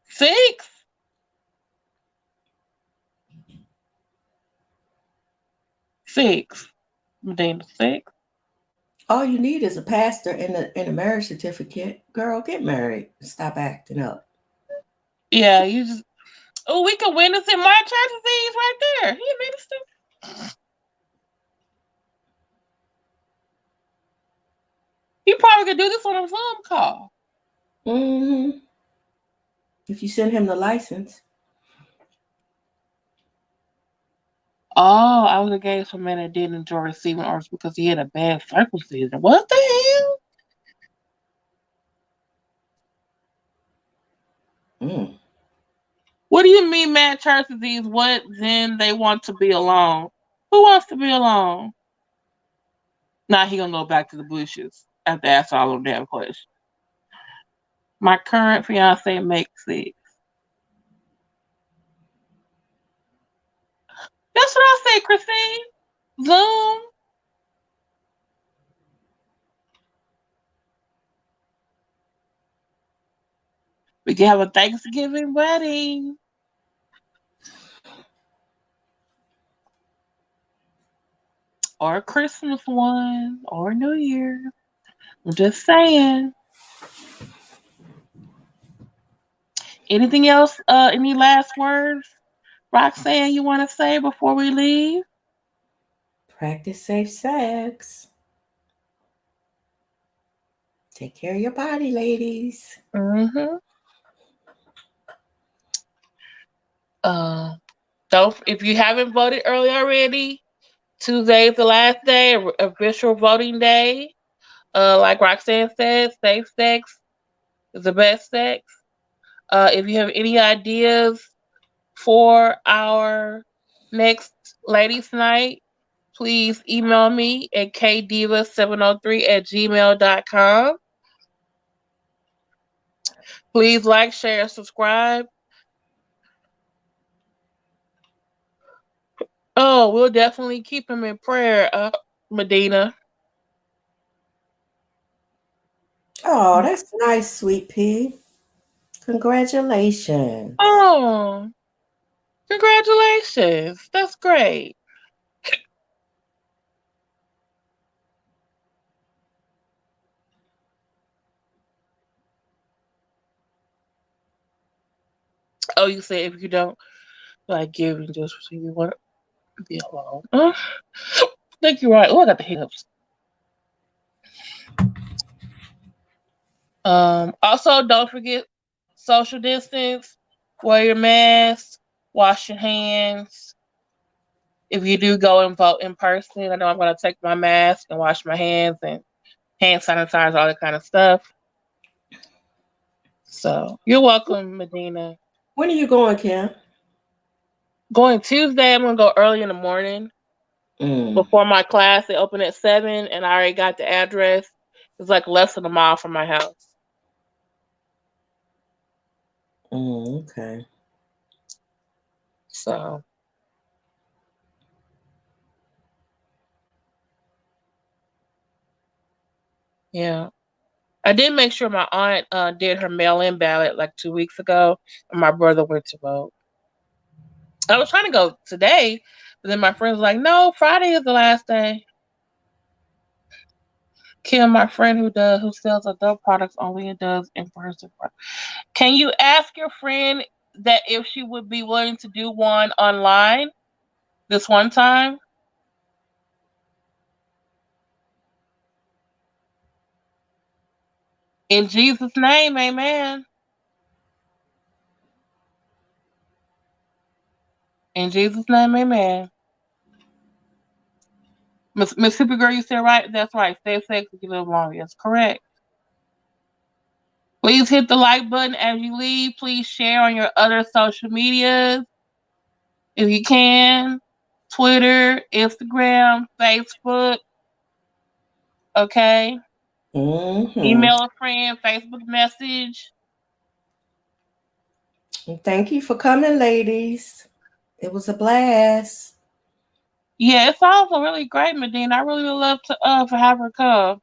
Speaker 1: 6? Six. Medina, 6?
Speaker 2: All you need is a pastor and a marriage certificate. Girl, get married. Stop acting up.
Speaker 1: Yeah, you just. Oh, we could witness in my church disease right there. He ministered. He probably could do this on a Zoom call.
Speaker 2: Mm-hmm. If you send him the license.
Speaker 1: Oh, I was engaged to a man that didn't enjoy receiving orders because he had a bad circumcision. What the hell? What do you mean, mad church disease? What then they want to be alone? Who wants to be alone? Now he gonna go back to the bushes after asking all them damn questions. My current fiance makes 6. That's what I said, Christine. Zoom. We can have a Thanksgiving wedding. Or a Christmas one. Or New Year. I'm just saying. Anything else? Any last words, Roxanne, you want to say before we leave?
Speaker 2: Practice safe sex. Take care of your body, ladies.
Speaker 1: Mm-hmm. Don't, if you haven't voted early already, Tuesday is the last day, official voting day. Like Roxanne said, safe sex is the best sex. If you have any ideas for our next ladies' night, please email me at kdiva703@gmail.com. Please like, share, subscribe. Oh, we'll definitely keep him in prayer, Medina.
Speaker 2: Oh, that's nice, sweet pea. Congratulations.
Speaker 1: Oh, congratulations. That's great. Oh, you said if you don't like giving, just receive, you want to be alone. I think you're right. Oh, I got the hiccups. Also, don't forget social distance, wear your mask, wash your hands. If you do go and vote in person, I know I'm going to take my mask and wash my hands and hand sanitizer, all that kind of stuff. So you're welcome, Medina.
Speaker 2: When are you going, Kim?
Speaker 1: Going Tuesday, I'm going to go early in the morning before my class. They open at 7, and I already got the address. It's like less than a mile from my house.
Speaker 2: Okay.
Speaker 1: So, yeah. I did make sure my aunt did her mail-in ballot like 2 weeks ago, and my brother went to vote. I was trying to go today, but then my friend was like, "No, Friday is the last day." Kim, my friend who sells adult products only and does in-person. Can you ask your friend that if she would be willing to do one online this one time? In Jesus' name, amen. In Jesus' name, amen. Mississippi girl, you said right? That's right. Safe sex if you live longer. That's correct. Please hit the like button as you leave. Please share on your other social medias if you can. Twitter, Instagram, Facebook. Okay. Email a friend, Facebook message.
Speaker 2: Thank you for coming, ladies. It was a blast.
Speaker 1: Yeah, it's also really great, Medina. I really would love to have her come.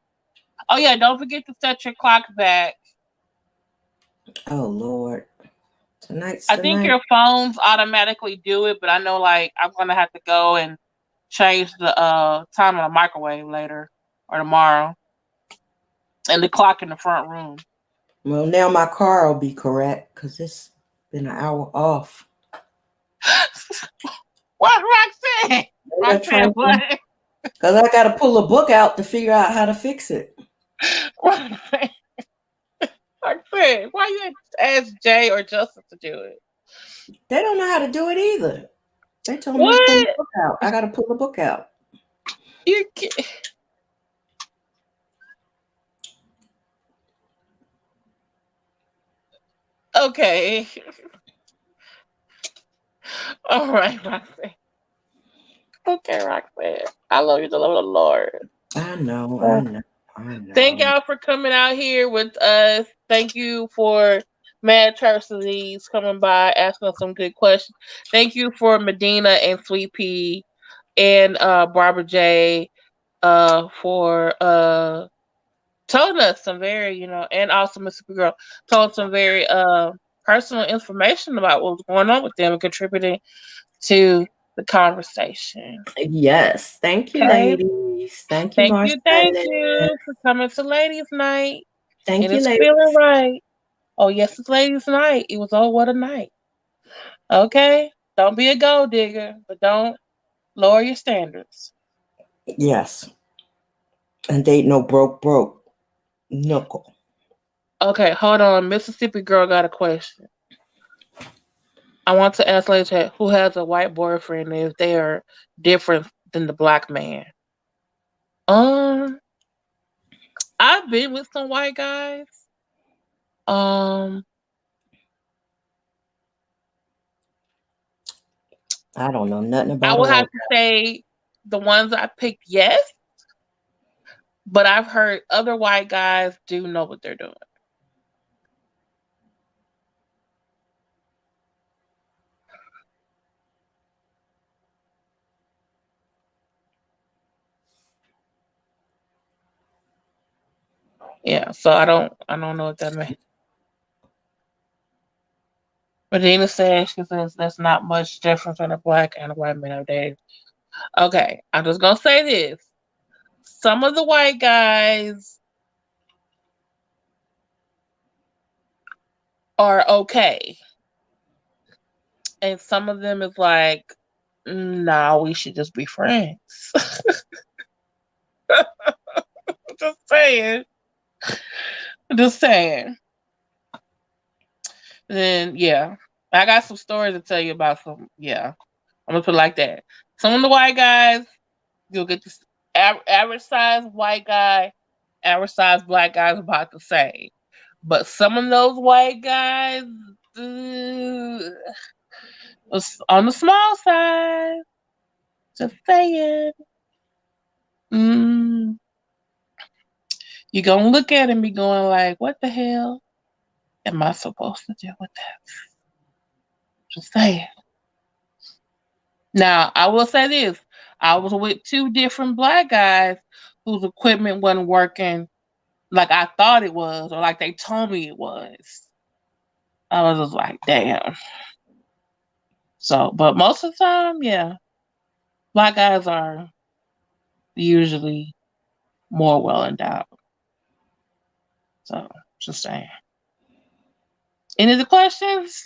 Speaker 1: Oh yeah, don't forget to set your clock back.
Speaker 2: Oh Lord. Tonight's
Speaker 1: I
Speaker 2: the
Speaker 1: think
Speaker 2: night.
Speaker 1: your phones automatically do it, but I know like I'm gonna have to go and change the time on the microwave later or tomorrow. And the clock in the front room.
Speaker 2: Well, now my car will be correct because it's been an hour off.
Speaker 1: What, Roxanne? Roxanne, what?
Speaker 2: Because I got to pull a book out to figure out how to fix it.
Speaker 1: Roxanne, why you ask Jay or Justin to do it?
Speaker 2: They don't know how to do it either. They told me
Speaker 1: What?
Speaker 2: to pull the book out. I got to pull the book out.
Speaker 1: You can't. Okay. All right, Roxanne. Okay, Roxanne. I love you, the love of the Lord.
Speaker 2: I know.
Speaker 1: Thank y'all for coming out here with us. Thank you for Mad Church Disease coming by, asking us some good questions. Thank you for Medina and Sweet Pea and Barbara J for telling us some very, and also Mississippi Girl told some very personal information about what was going on with them and contributing to the conversation.
Speaker 2: Yes. Thank you, ladies. Thank you,
Speaker 1: Thank
Speaker 2: Marcella.
Speaker 1: you for coming to Ladies Night.
Speaker 2: Thank you,
Speaker 1: It's
Speaker 2: ladies.
Speaker 1: feeling right. Oh, yes, it's Ladies Night. It was, oh, what a night. Okay? Don't be a gold digger, but don't lower your standards.
Speaker 2: Yes. And date no broke knuckle.
Speaker 1: Okay, hold on. Mississippi Girl got a question. I want to ask later who has a white boyfriend if they are different than the black man. I've been with some white guys.
Speaker 2: I don't know nothing
Speaker 1: I
Speaker 2: about a
Speaker 1: would have
Speaker 2: white
Speaker 1: to say the ones I picked, yes, but I've heard other white guys do know what they're doing. Yeah, so I don't know what that means. Medina says she says that's not much difference in a black and a white man nowadays. Okay, I'm just gonna say this. Some of the white guys are okay. And some of them is like, nah, we should just be friends. Just saying. Just saying. Then yeah. I got some stories to tell you about some, yeah. I'm gonna put it like that. Some of the white guys, you'll get this average size white guy, average size black guys about the same. But some of those white guys was on the small side. Just saying. You're gonna look at him and be going like, what the hell am I supposed to do with that? Just saying. Now, I will say this. I was with two different black guys whose equipment wasn't working like I thought it was or like they told me it was. I was just like, damn. So, but most of the time, yeah, black guys are usually more well endowed. So, just saying. Any other questions?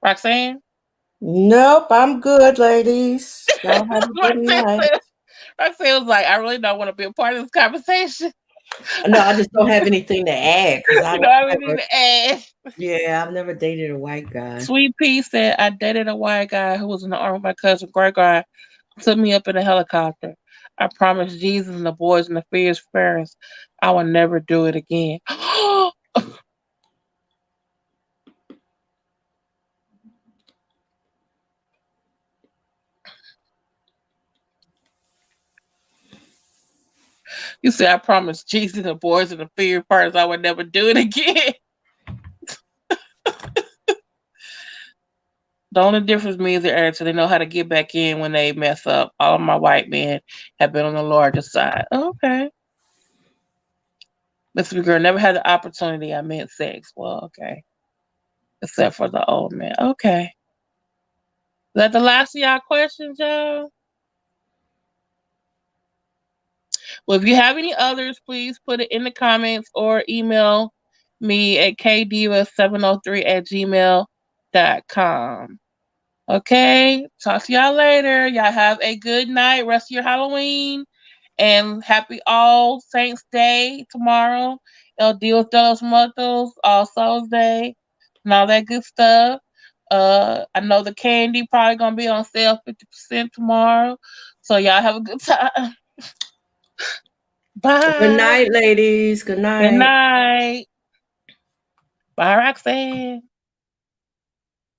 Speaker 1: Roxanne?
Speaker 2: Nope, I'm good, ladies. Y'all have a good night.
Speaker 1: Roxanne was like, I really don't want to be a part of this conversation.
Speaker 2: No, I just don't have anything to add.
Speaker 1: You don't have anything to add.
Speaker 2: Yeah, I've never dated a white guy.
Speaker 1: Sweet Pea said, I dated a white guy who was in the army with my cousin, great guy, took me up in a helicopter. I promised Jesus and the boys and the fierce parents I would never do it again. You say, I promise Jesus and boys and the fear parts I would never do it again. The only difference means they're answer. They know how to get back in when they mess up. All of my white men have been on the larger side. Okay. Mr. Girl never had the opportunity. I meant sex. Well, okay. Except for the old man. Okay. Is that the last of y'all questions, y'all? Well, if you have any others, please put it in the comments or email me at kdiva703@gmail.com. Okay, talk to y'all later. Y'all have a good night, rest of your Halloween, and happy All Saints Day tomorrow. El Dios de los Muertos, All Souls Day, and all that good stuff. I know the candy probably gonna be on sale 50% tomorrow, so y'all have a good time. Bye.
Speaker 2: Good night, ladies. Good night.
Speaker 1: Good night. Bye, Roxanne.